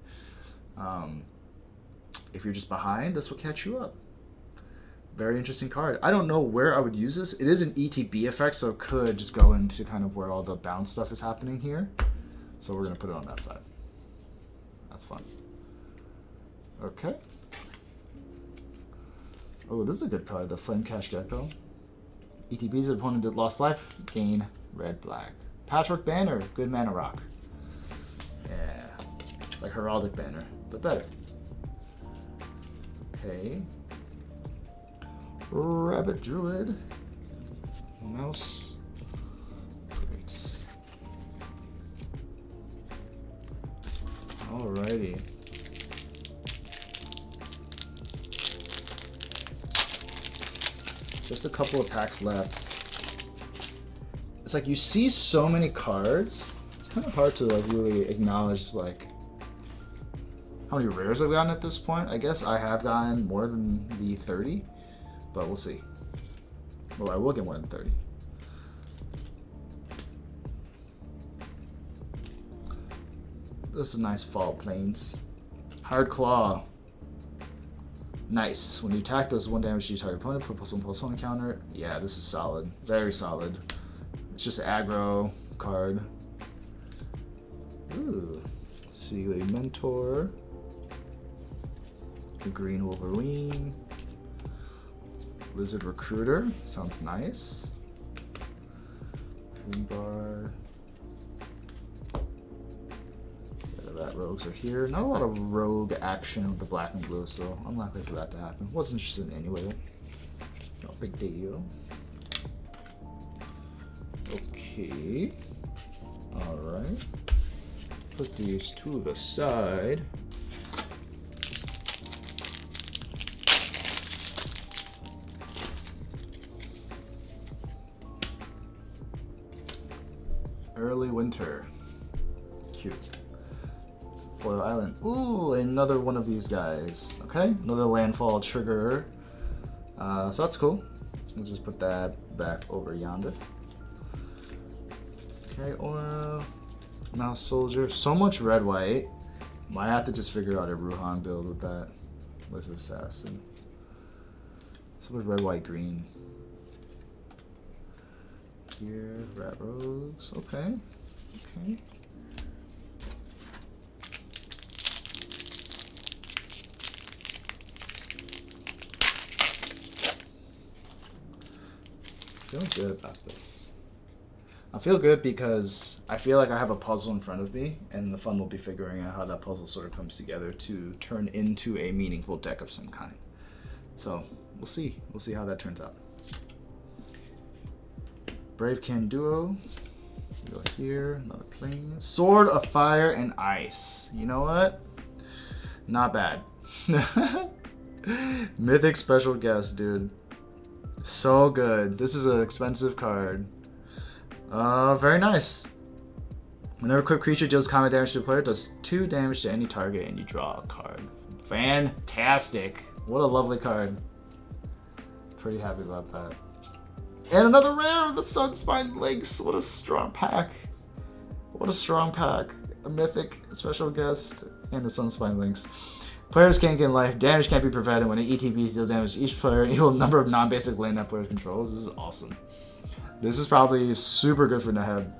A: If you're just behind, this will catch you up. Very interesting card. I don't know where I would use this. It is an ETB effect, so it could just go into kind of where all the bounce stuff is happening here. So we're going to put it on that side. That's fun. Okay. Oh, this is a good card. The Flame Cash Gecko. ETB's opponent did lost life. Gain red, black. Patchwork Banner. Good mana rock. Yeah. It's like Heraldic Banner, but better. Okay. Rabbit Druid. Mouse. Great. Alrighty. Just a couple of packs left. It's like you see so many cards. It's kind of hard to like really acknowledge like how many rares I've gotten at this point. I guess I have gotten more than the 30. But we'll see. Well, I will get more than 30. This is a nice Fall Plains. Hard Claw. Nice. When you attack, does 1 damage to your target opponent. Put +1/+1 counter. Yeah, this is solid. Very solid. It's just aggro card. Ooh. Sealy Mentor. The Green Wolverine. Lizard Recruiter, sounds nice. Bar. Rat rogues are here. Not a lot of rogue action with the black and blue, so unlikely for that to happen. Wasn't interested anyway. No big deal. Okay. Alright. Put these to the side. Early Winter. Cute. Foil Island. Ooh, another one of these guys. Okay, another landfall trigger. So that's cool. We'll just put that back over yonder. Okay, oil. Mouse Soldier. So much red white. Might have to just figure out a Ruhan build with that. With Assassin. So much red, white, green. Here, Rat Rogues. Okay. Okay. Feeling good about this. I feel good because I feel like I have a puzzle in front of me, and the fun will be figuring out how that puzzle sort of comes together to turn into a meaningful deck of some kind. So we'll see. We'll see how that turns out. Brave Can Duo. Go here. Another plane. Sword of Fire and Ice. You know what? Not bad. Mythic Special Guest, dude. So good. This is an expensive card. Very nice. Whenever a quick creature deals combat damage to a player, it does 2 damage to any target and you draw a card. Fantastic. What a lovely card. Pretty happy about that. And another rare, the Sunspine Links. What a strong pack. What a strong pack. A Mythic Special Guest and a Sunspine Links. Players can't gain life. Damage can't be prevented when an ETB deals damage to each player. Equal number of non-basic land that player controls. This is awesome. This is probably super good for Neheb.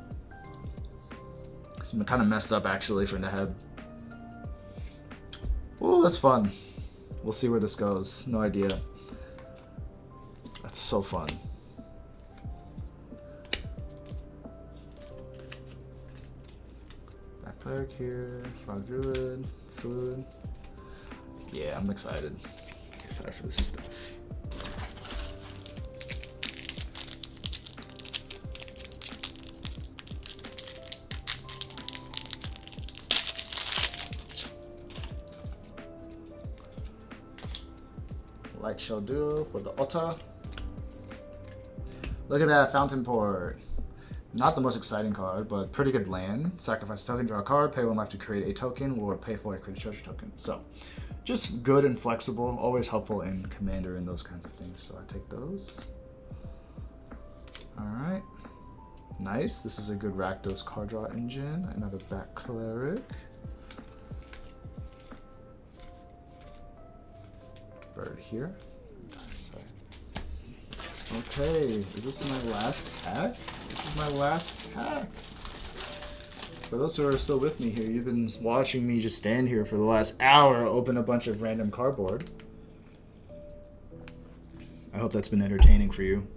A: It's kind of messed up actually for Neheb. Ooh, that's fun. We'll see where this goes. No idea. That's so fun. Back cleric here. Frog Druid. Food. Yeah, I'm excited. Excited for this stuff. Light shall do for the Otta. Look at that Fountain Port. Not the most exciting card, but pretty good land. Sacrifice a token, draw a card, pay 1 life to create a token, or pay 4 to create a treasure token. So, just good and flexible, always helpful in Commander and those kinds of things. So I take those. Alright. Nice. This is a good Rakdos card draw engine. Another Bat Cleric. Bird here. Okay, is this my last pack? This is my last pack. For those who are still with me here, you've been watching me just stand here for the last hour, open a bunch of random cardboard. I hope that's been entertaining for you.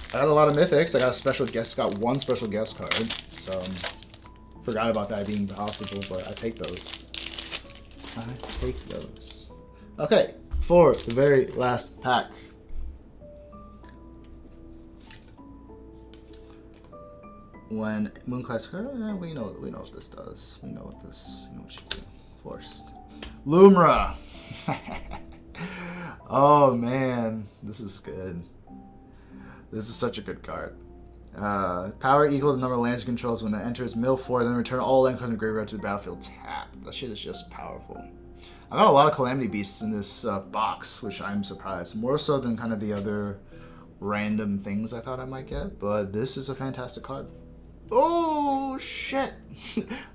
A: I got a lot of mythics. I got a special guest, got 1 special guest card. So, forgot about that being possible, but I take those. I take those. Okay, for the very last pack. When Moonclass, we know what this does. We know what you do. Forced. Lumra. Oh man, this is good. This is such a good card. Power equals the number of lands you control when it enters mill 4, then return all land cards in the graveyard to the battlefield tapped. That shit is just powerful. I got a lot of Calamity Beasts in this box, which I'm surprised. More so than kind of the other random things I thought I might get, but this is a fantastic card. Oh, shit!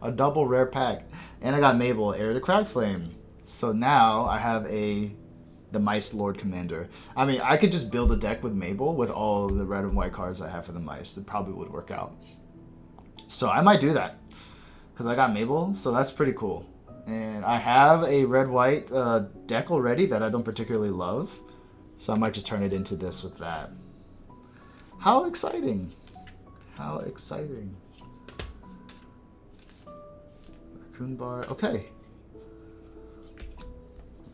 A: A double rare pack. And I got Mabel, Heir to Cragflame. So now I have the Mice Lord Commander. I mean, I could just build a deck with Mabel with all the red and white cards I have for the Mice. It probably would work out. So I might do that. Because I got Mabel, so that's pretty cool. And I have a red-white deck already that I don't particularly love. So I might just turn it into this with that. How exciting! How exciting. Raccoon Bar, okay.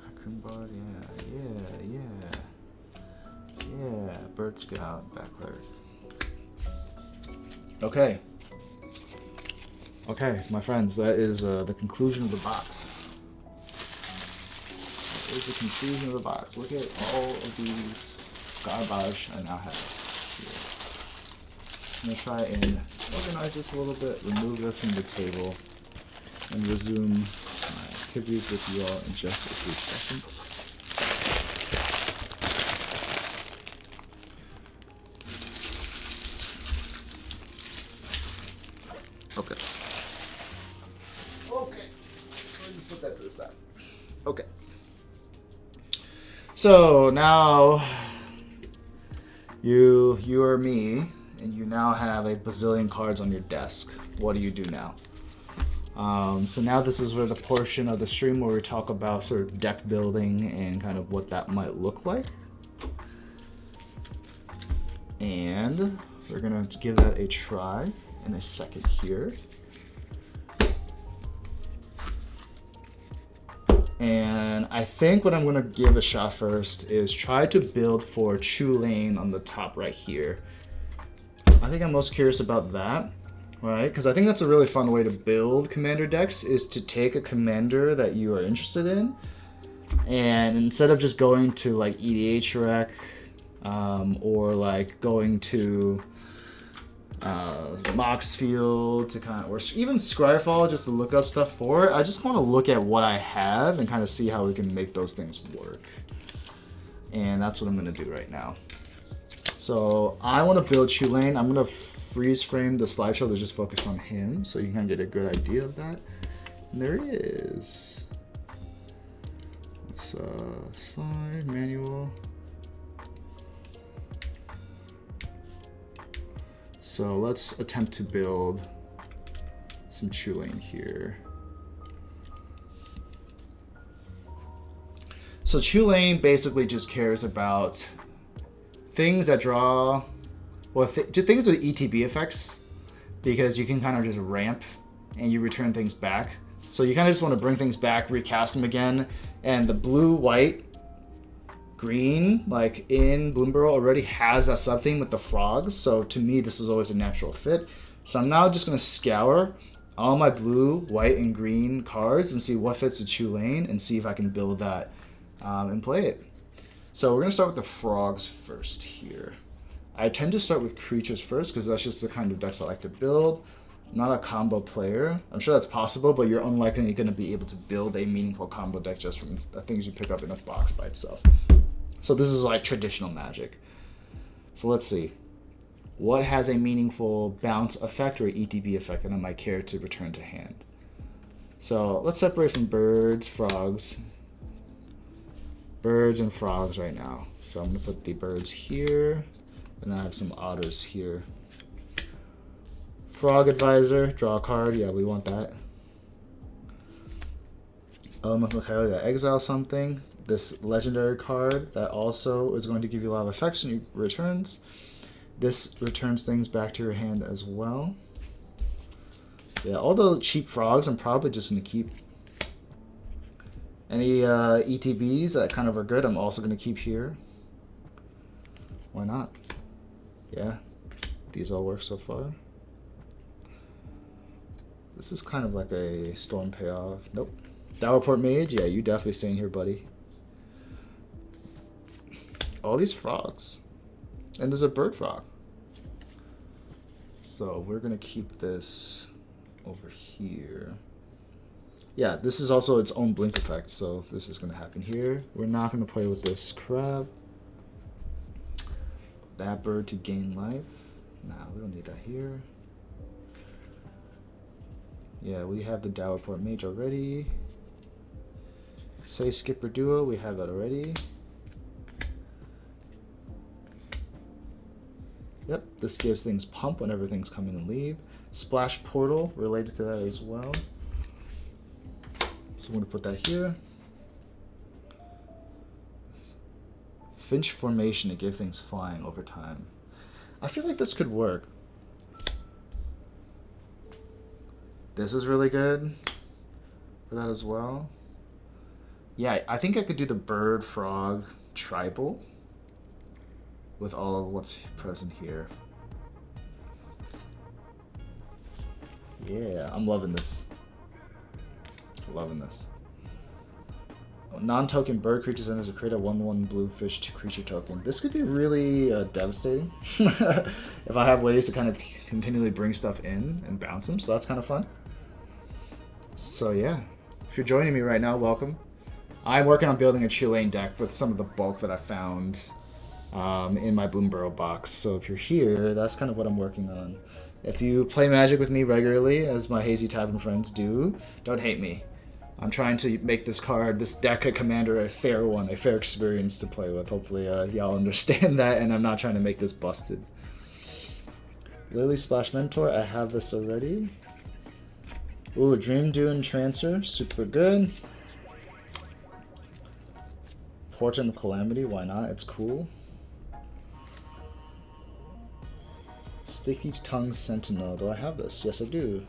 A: Raccoon Bar, yeah. Bird Scout, Bat Cleric. Okay. Okay, my friends, that is the conclusion of the box. That is the conclusion of the box. Look at all of these garbage I now have here. I'm going to try and organize this a little bit, remove this from the table, and resume my activities with you all in just a few seconds. Okay. Okay. Let me just put that to the side. Okay. So now you are me, and you now have a bazillion cards on your desk. What do you do now? So now this is where the portion of the stream where we talk about sort of deck building and kind of what that might look like. And we're gonna give that a try in a second here. And I think what I'm gonna give a shot first is try to build for Chulane on the top right here. I think I'm most curious about that, right? Because I think that's a really fun way to build commander decks, is to take a commander that you are interested in, and instead of just going to like EDH Rec, or like going to Moxfield to kind of, or even Scryfall just to look up stuff for it, I just want to look at what I have and kind of see how we can make those things work. And that's what I'm going to do right now. So I want to build Chulane. I'm going to freeze frame the slideshow to just focus on him so you can get a good idea of that. And there he is. Let's slide, manual. So let's attempt to build some Chulane here. So Chulane basically just cares about things that draw, well, things with ETB effects, because you can kind of just ramp and you return things back. So you kind of just want to bring things back, recast them again, and the blue, white, green, like in Bloomburrow, already has that sub-theme with the frogs, so to me this is always a natural fit. So I'm now just going to scour all my blue, white, and green cards and see what fits with Chulane and see if I can build that and play it. So we're going to start with the frogs first here. I tend to start with creatures first because that's just the kind of decks I like to build. Not a combo player. I'm sure that's possible, but you're unlikely going to be able to build a meaningful combo deck just from the things you pick up in a box by itself. So this is like traditional Magic. So let's see. What has a meaningful bounce effect or ETB effect that I might care to return to hand? So let's separate from birds, frogs. Birds and frogs right now. So I'm going to put the birds here, and I have some otters here. Frog Advisor, draw a card. Yeah, we want that. Element of Coyote, exile something. This legendary card that also is going to give you a lot of effects when you returns. This returns things back to your hand as well. Yeah, all the cheap frogs I'm probably just going to keep. Any ETBs that kind of are good I'm also going to keep here. Why not? Yeah, these all work so far. This is kind of like a storm payoff. Nope. Dowerport Mage, yeah, you definitely staying here, buddy. All these frogs. And there's a bird frog. So we're going to keep this over here. Yeah, this is also its own blink effect, so this is going to happen here. We're not going to play with this crab. That bird to gain life. Nah, we don't need that here. Yeah, we have the Dowerport Mage already. Say Skipper Duo, we have that already. Yep, this gives things pump whenever things come in and leave. Splash Portal, related to that as well. So I'm going to put that here. Finch Formation to give things flying over time. I feel like this could work. This is really good for that as well. Yeah, I think I could do the bird, frog, tribal with all of what's present here. Yeah, I'm loving this. Loving this. Non-token bird creatures enters to create a 1/1 blue fish creature token. This could be really devastating if I have ways to kind of continually bring stuff in and bounce them, so that's kind of fun. So yeah, if you're joining me right now, welcome. I'm working on building a Chilean deck with some of the bulk that I found in my Bloomburrow box. So if you're here, that's kind of what I'm working on. If you play Magic with me regularly, as my Hazy Tavern friends do, don't hate me. I'm trying to make this card, this deck of Commander, a fair one, a fair experience to play with. Hopefully y'all understand that, and I'm not trying to make this busted. Lily Splash Mentor, I have this already. Ooh, Dream Dune Transfer, super good. Portent of Calamity, why not? It's cool. Sticky Tongue Sentinel, do I have this? Yes, I do.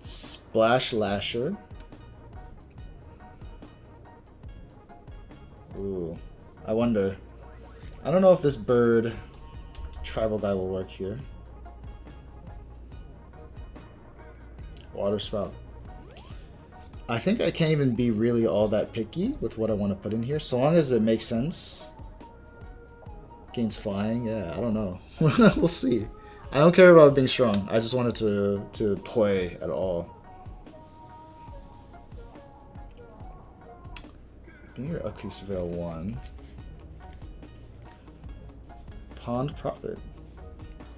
A: Splash Lasher. Ooh, I wonder. I don't know if this bird tribal guy will work here. Water Spout. I think I can't even be really all that picky with what I want to put in here, so long as it makes sense. Gains flying, yeah, I don't know. We'll see. I don't care about being strong. I just wanted to play at all. Being your Upkeep Surveil 1. Pond Prophet.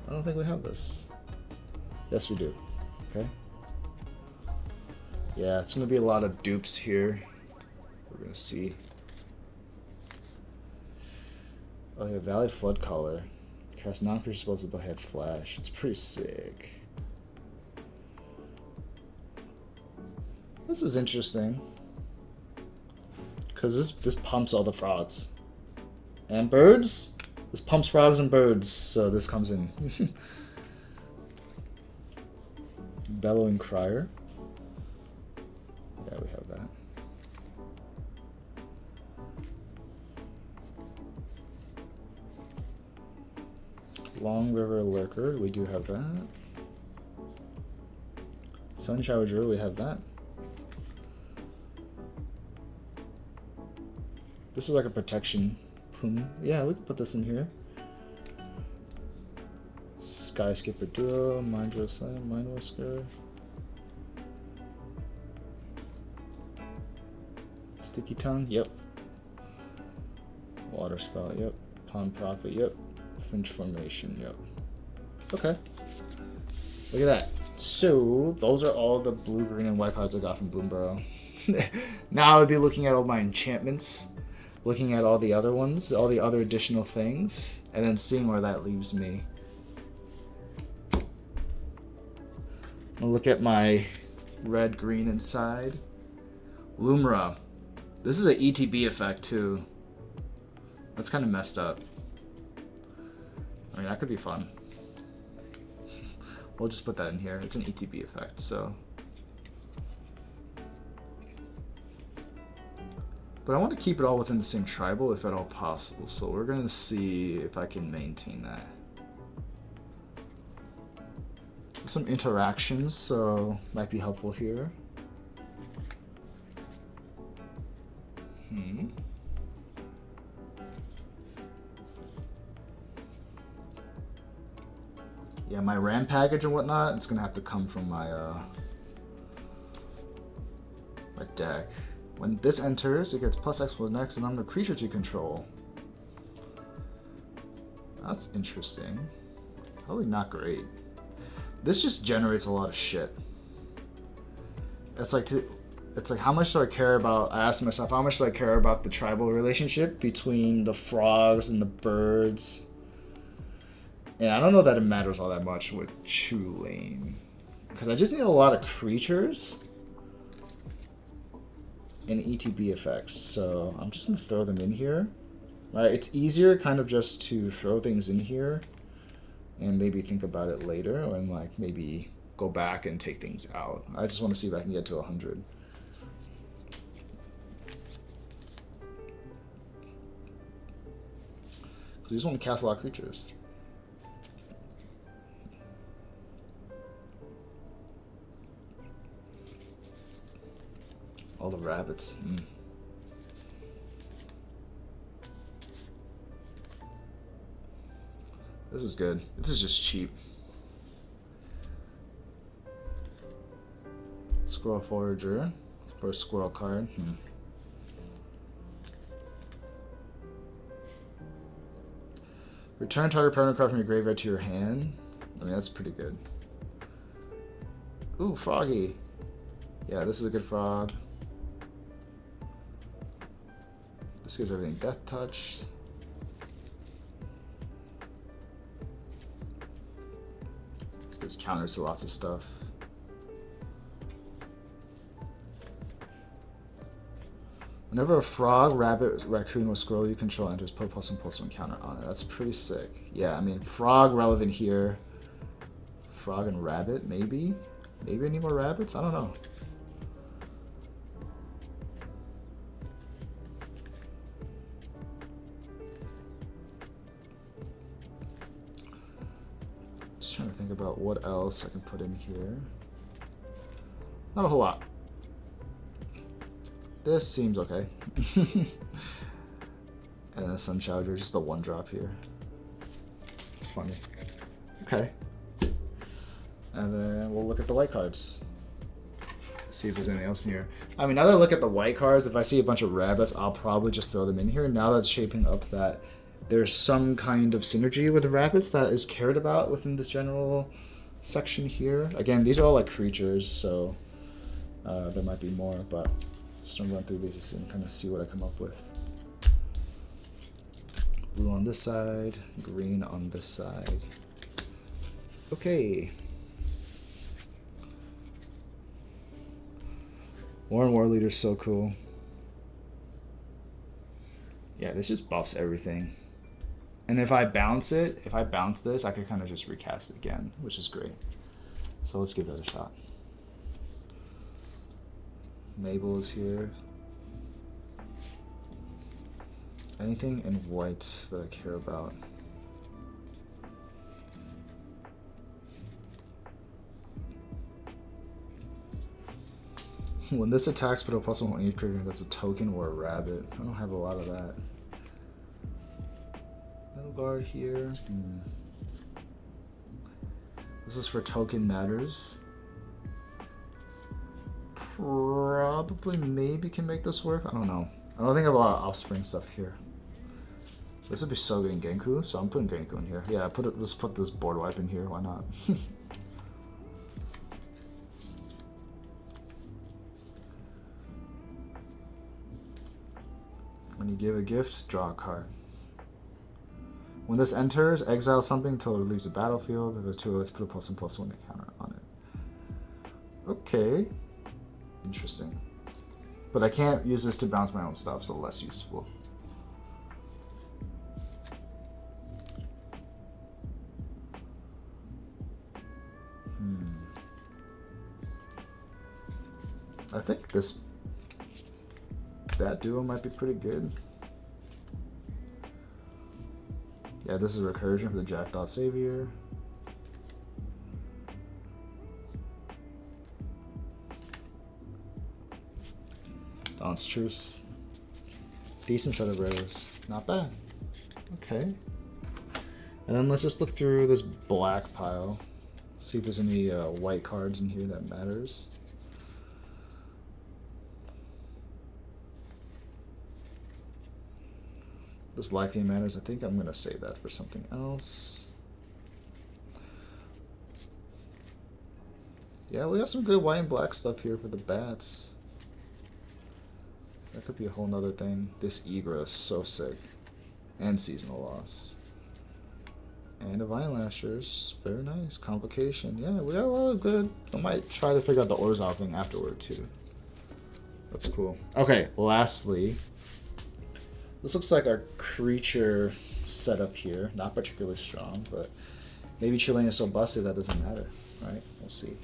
A: I don't think we have this. Yes, we do. Okay. Yeah, it's going to be a lot of dupes here. We're going to see. Oh yeah, Valley Flood Caller. Cast non-creature spells with the head flash. It's pretty sick. This is interesting. Because this pumps all the frogs. And birds? This pumps frogs and birds, so this comes in. Bellowing Crier. Yeah, we have that. Long River Lurker, we do have that. Sun Shower Drill, we have that. This is like a protection plume. Yeah, we can put this in here. Skyscraper Duo, Mindrill Slam, Mind Whisker. Sticky Tongue, yep. Water Spout, yep. Pond Prophet, yep. Fringe Formation, yep. Okay. Look at that. So, those are all the blue, green, and white cards I got from Bloomburrow. Now I would be looking at all my enchantments, looking at all the other ones, all the other additional things, and then seeing where that leaves me. I'll look at my red, green inside. Bloomburrow. This is an ETB effect too. That's kind of messed up. I mean, that could be fun. We'll just put that in here. It's an ETB effect, so. But I want to keep it all within the same tribal if at all possible. So we're going to see if I can maintain that. Some interactions, so might be helpful here. Yeah, my RAM package and whatnot, it's gonna have to come from my my deck. When this enters, it gets +X for the next number of creatures you control. That's interesting. Probably not great. This just generates a lot of shit. It's like how much do I care about? I asked myself, how much do I care about the tribal relationship between the frogs and the birds? And I don't know that it matters all that much with Chulane, because I just need a lot of creatures and ETB effects. So I'm just gonna throw them in here. Right? It's easier kind of just to throw things in here and maybe think about it later, and like maybe go back and take things out. I just want to see if I can get to 100. I just want to cast a lot of creatures. All the rabbits. This is good. This is just cheap. Squirrel Forager for a squirrel card. Return target permanent card from your graveyard to your hand. I mean, that's pretty good. Ooh, Froggy. Yeah, this is a good frog. This gives everything Death Touch. This gives counters to lots of stuff. Whenever a frog, rabbit, raccoon, or squirrel you control enters, put +1/+1 counter on it. That's pretty sick. Yeah, I mean, frog relevant here. Frog and rabbit, maybe? Maybe I need more rabbits? I don't know. Just trying to think about what else I can put in here. Not a whole lot. This seems okay. And then Sun Chowder, just a 1-drop here. It's funny. Okay. And then we'll look at the white cards. See if there's anything else in here. I mean, now that I look at the white cards, if I see a bunch of rabbits, I'll probably just throw them in here. Now that it's shaping up that there's some kind of synergy with the rabbits that is cared about within this general section here. Again, these are all like creatures, so there might be more, but just gonna run through these and kind of see what I come up with. Blue on this side, green on this side. Okay. War Leader is so cool. Yeah, this just buffs everything. And if I bounce this, I could kind of just recast it again, which is great. So let's give that a shot. Mabel is here. Anything in white that I care about? When this attacks, put a +1 on each creature that's a token or a rabbit. I don't have a lot of that. Metal Guard here. This is for token matters. Probably, maybe can make this work. I don't know. I don't think I have a lot of offspring stuff here. This would be so good in Genku, so I'm putting Genku in here. Yeah, let's put this board wipe in here. Why not? When you give a gift, draw a card. When this enters, exile something until it leaves the battlefield. If it's too, let's put a +1/+1 counter on it. Okay. Interesting. But I can't use this to bounce my own stuff, so less useful. I think that duo might be pretty good. Yeah, this is recursion for the Jackdaw Savior. Dawn's Truce. Decent set of rares. Not bad. Okay. And then let's just look through this black pile. See if there's any white cards in here that matters. This life game matters. I think I'm going to save that for something else. Yeah, we got some good white and black stuff here for the bats. That could be a whole nother thing. This Egra is so sick. And Seasonal Loss. And a Vine Lashers. Very nice. Complication. Yeah, we got a lot of good. I might try to figure out the Orzhov thing afterward too. That's cool. Okay, lastly. This looks like our creature setup here. Not particularly strong, but maybe Chilean is so busted that doesn't matter, right? We'll see.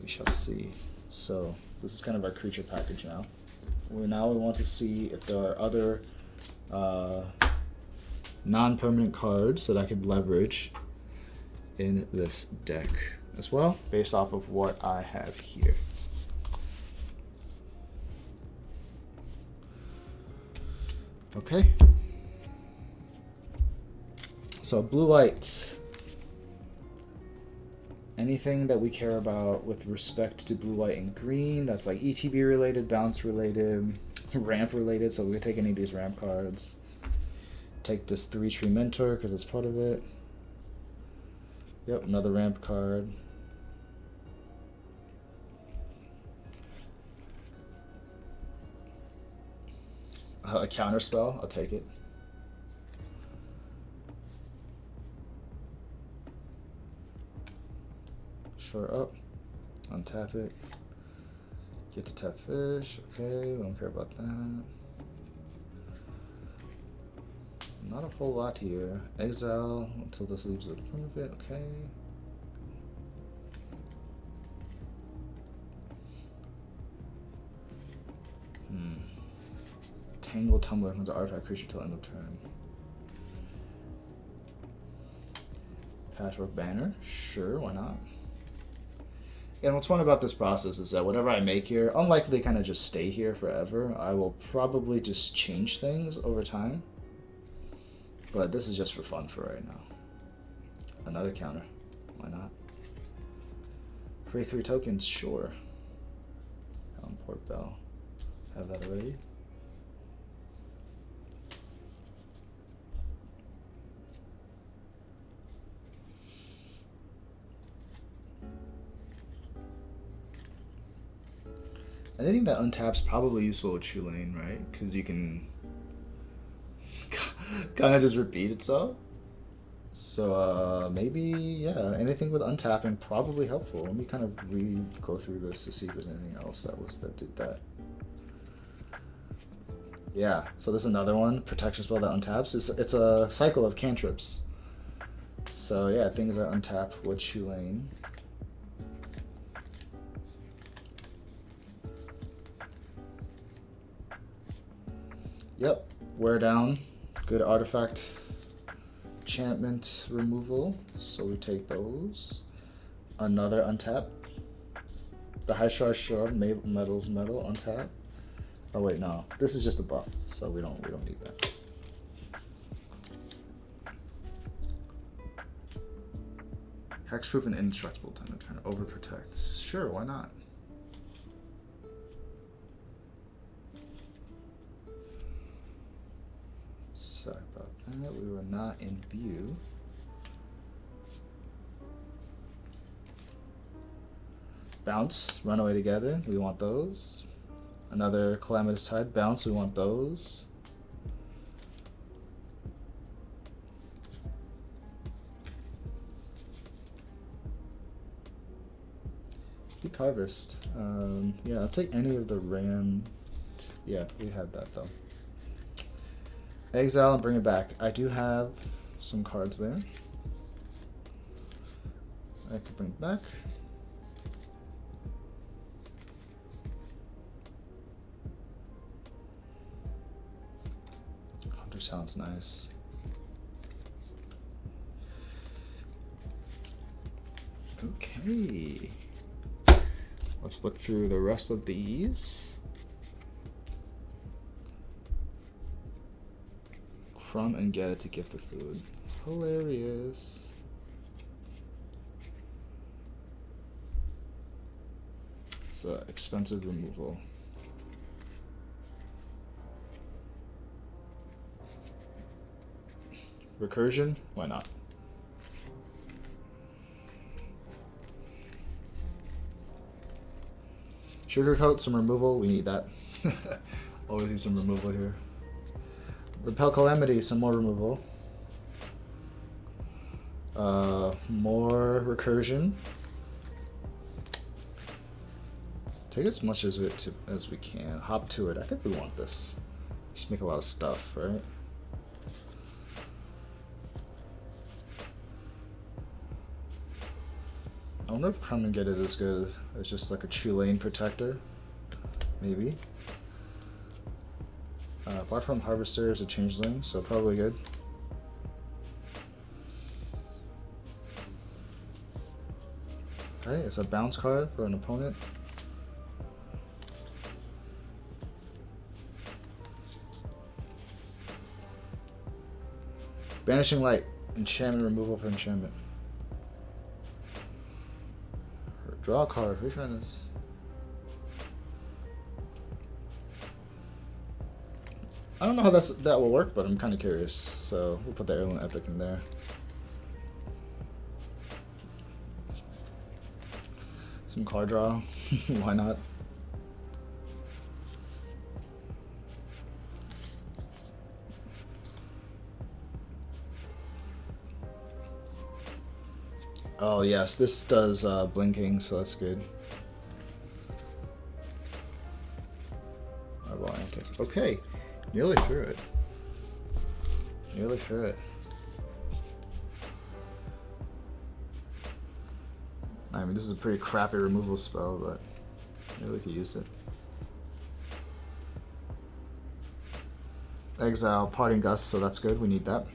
A: We shall see. So this is kind of our creature package now. We want to see if there are other non-permanent cards that I could leverage in this deck as well, based off of what I have here. Okay. So blue-white. Anything that we care about with respect to blue, white, and green, that's like ETB related, bounce related, ramp related, so we could take any of these ramp cards. Take this 3-tree mentor because it's part of it. Yep, another ramp card. A counter spell, I'll take it. Short up, untap it, get to tap fish, okay, we don't care about that. Not a whole lot here. Exile until this leaves a benefit, okay. Tangle Tumbler comes to artifact creature till end of turn. Patchwork Banner, sure, why not? And what's fun about this process is that whatever I make here, unlikely to kind of just stay here forever. I will probably just change things over time. But this is just for fun for right now. Another counter, why not? Free 3 tokens, sure. Port Bell, have that already. Anything that untaps probably useful with True Lane, right? Because you can kind of just repeat itself. So maybe, yeah, anything with untapping probably helpful. Let me kind of go through this to see if there's anything else that did that. Yeah, so this is another one, protection spell that untaps. It's a cycle of cantrips. So yeah, things that untap with True Lane. Yep, wear down, good artifact enchantment removal, so we take those. Another untap, The high strike shrub, metals, metal, untap. Oh wait, no. This is just a buff, so we don't need that. Hexproof and indestructible time to turn. Overprotect. Sure, why not? Sorry about that. We were not in view. Bounce, run away together. We want those. Another Calamitous Tide. Bounce, we want those. Deep Harvest. Yeah, I'll take any of the ram. Yeah, we had that though. Exile and bring it back. I do have some cards there. I could bring it back. Hunter sounds nice. Okay. Let's look through the rest of these. From and get it to gift the food. Hilarious. It's expensive removal. Recursion? Why not? Sugarcoat, some removal. We need that. Always need some removal here. Repel Calamity, some more removal. More recursion. Take as much as we can. Hop to it. I think we want this. Just make a lot of stuff, right? I wonder if Come and Get It is good as just like a true lane protector. Maybe. Apart from Harvester is a changeling, so probably good. Okay, it's a bounce card for an opponent. Banishing Light, enchantment removal for enchantment. Draw a card. Which one is? I don't know how that will work, but I'm kind of curious. So we'll put the Heirloom Epic in there. Some card draw. Why not? Oh yes, this does blinking, so that's good. Okay, nearly through it. Nearly through it. I mean, this is a pretty crappy removal spell, but nearly could use it. Exile, Parting Gust, so that's good. We need that.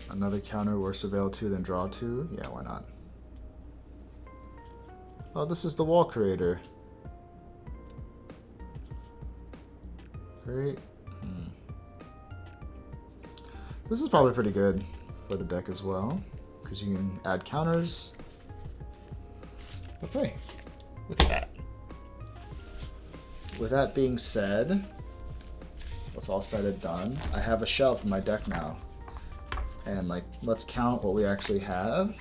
A: Another counter where Surveil 2, then draw 2. Yeah, why not? Oh, this is the Wall Creator. Great. This is probably pretty good for the deck as well, because you can add counters. Okay, look at that. With that being said, that's all said and done. I have a shelf in my deck now. And like, let's count what we actually have.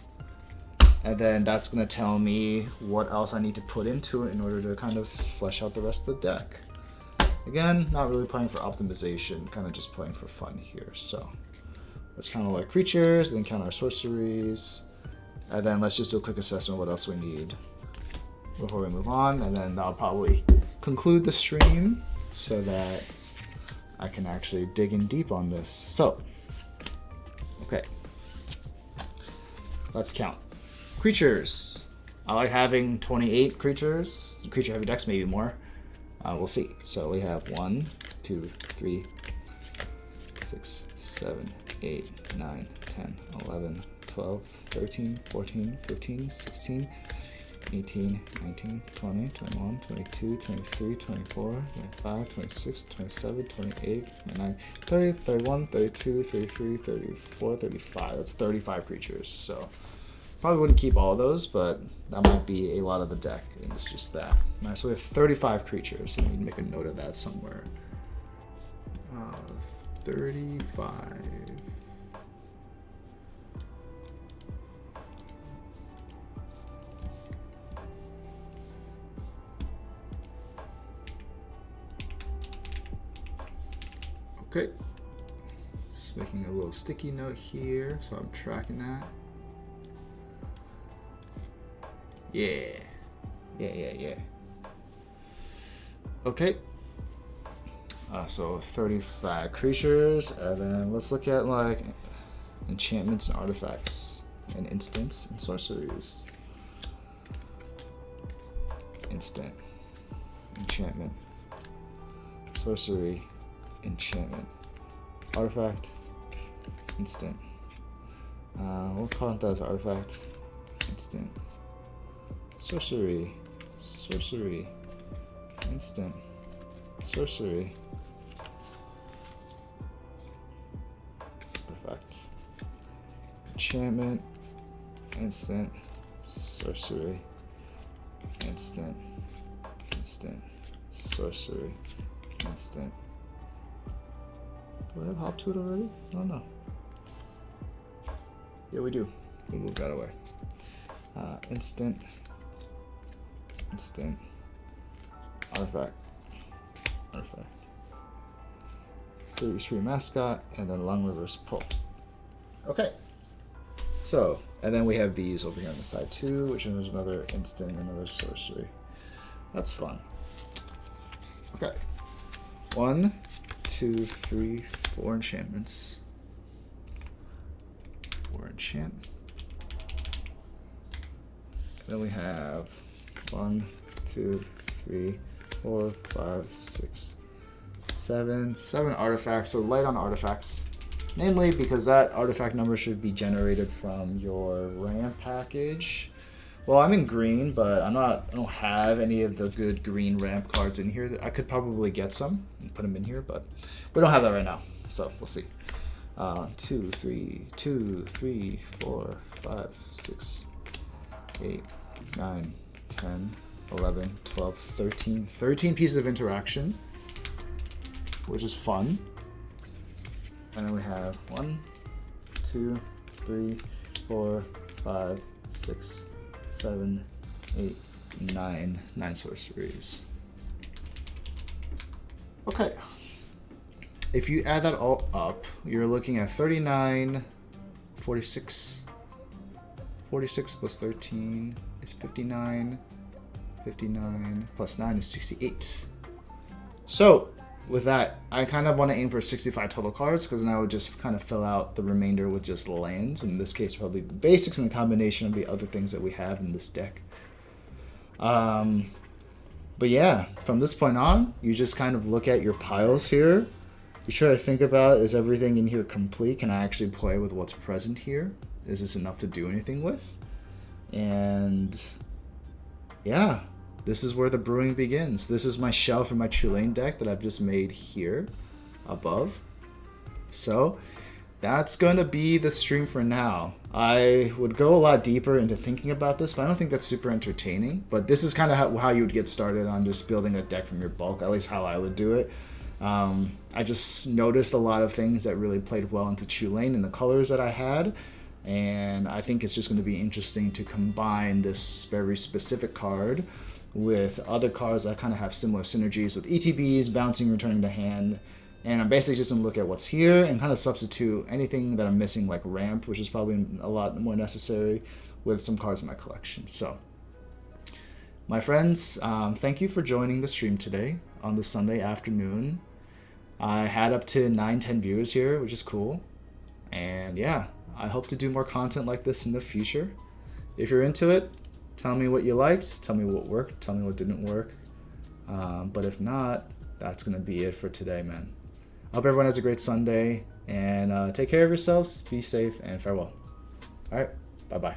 A: And then that's gonna tell me what else I need to put into it in order to kind of flesh out the rest of the deck. Again, not really playing for optimization, kind of just playing for fun here. So let's count all our creatures, then count our sorceries. And then let's just do a quick assessment of what else we need before we move on. And then that'll probably conclude the stream so that I can actually dig in deep on this. So, okay, let's count. Creatures, I like having 28 creatures. Creature heavy decks, maybe more. We'll see. So we have 1, 2, 3, 6, 7, 8, 9, 10, 11, 12, 13, 14, 15, 16, 18, 19, 20, 21, 22, 23, 24, 25, 26, 27, 28, 29, 30, 31, 32, 33, 34, 35. That's 35 creatures. So probably wouldn't keep all of those, but that might be a lot of the deck, and it's just that. All right, so we have 35 creatures, and we can make a note of that somewhere. 35. Okay, just making a little sticky note here, so I'm tracking that. Yeah. Okay. So 35 creatures, and then let's look at like enchantments and artifacts, and instants and sorceries. Instant, enchantment, sorcery, enchantment, artifact, instant. We'll call it that as artifact, instant, sorcery, instant, sorcery, artifact, enchantment, instant, sorcery, instant, sorcery, instant. Do I have hop to it already? I don't know. Yeah, we do. We'll move that away. Instant, artifact, 33 mascot, and then long reverse pull. Okay. So, and then we have these over here on the side too, which is another instant, another sorcery. That's fun. Okay. 1, 2, 3, 4 enchantments. 4 enchant. Then we have 1, 2, 3, 4, 5, 6, 7 artifacts. So light on artifacts. Namely, because that artifact number should be generated from your ramp package. Well, I'm in green, but I don't have any of the good green ramp cards in here. I could probably get some and put them in here, but we don't have that right now. So we'll see. 2, 3, 4, 5, 6, 8, 9, 10, 11, 12, 13. 13 pieces of interaction, which is fun. And then we have 1, 2, 3, 4, 5, 6, 7, 8, 9. 9 sorceries. Okay. If you add that all up, you're looking at 39, 46. 46 plus 13 is 59. 59 plus 9 is 68. So, with that, I kind of want to aim for 65 total cards, because then I would just kind of fill out the remainder with just lands. In this case, probably the basics and the combination of the other things that we have in this deck. But yeah, from this point on, you just kind of look at your piles here. You try to think about, is everything in here complete? Can I actually play with what's present here? Is this enough to do anything with? And yeah, this is where the brewing begins. This is my shell for my Tulane deck that I've just made here above. So that's going to be the stream for now. I would go a lot deeper into thinking about this, but I don't think that's super entertaining. But this is kind of how you would get started on just building a deck from your bulk, at least how I would do it. I just noticed a lot of things that really played well into Tulane and the colors that I had. And I think it's just going to be interesting to combine this very specific card with other cards that kind of have similar synergies with ETBs, bouncing, returning to hand. And I'm basically just going to look at what's here and kind of substitute anything that I'm missing, like ramp, which is probably a lot more necessary, with some cards in my collection. So, my friends, thank you for joining the stream today on this Sunday afternoon. I had up to 9-10 viewers here, which is cool. And yeah, I hope to do more content like this in the future. If you're into it, Tell me what you liked. Tell me what worked. Tell me what didn't work. But if not, that's going to be it for today, man. I hope everyone has a great Sunday. And take care of yourselves. Be safe and farewell. All right. Bye-bye.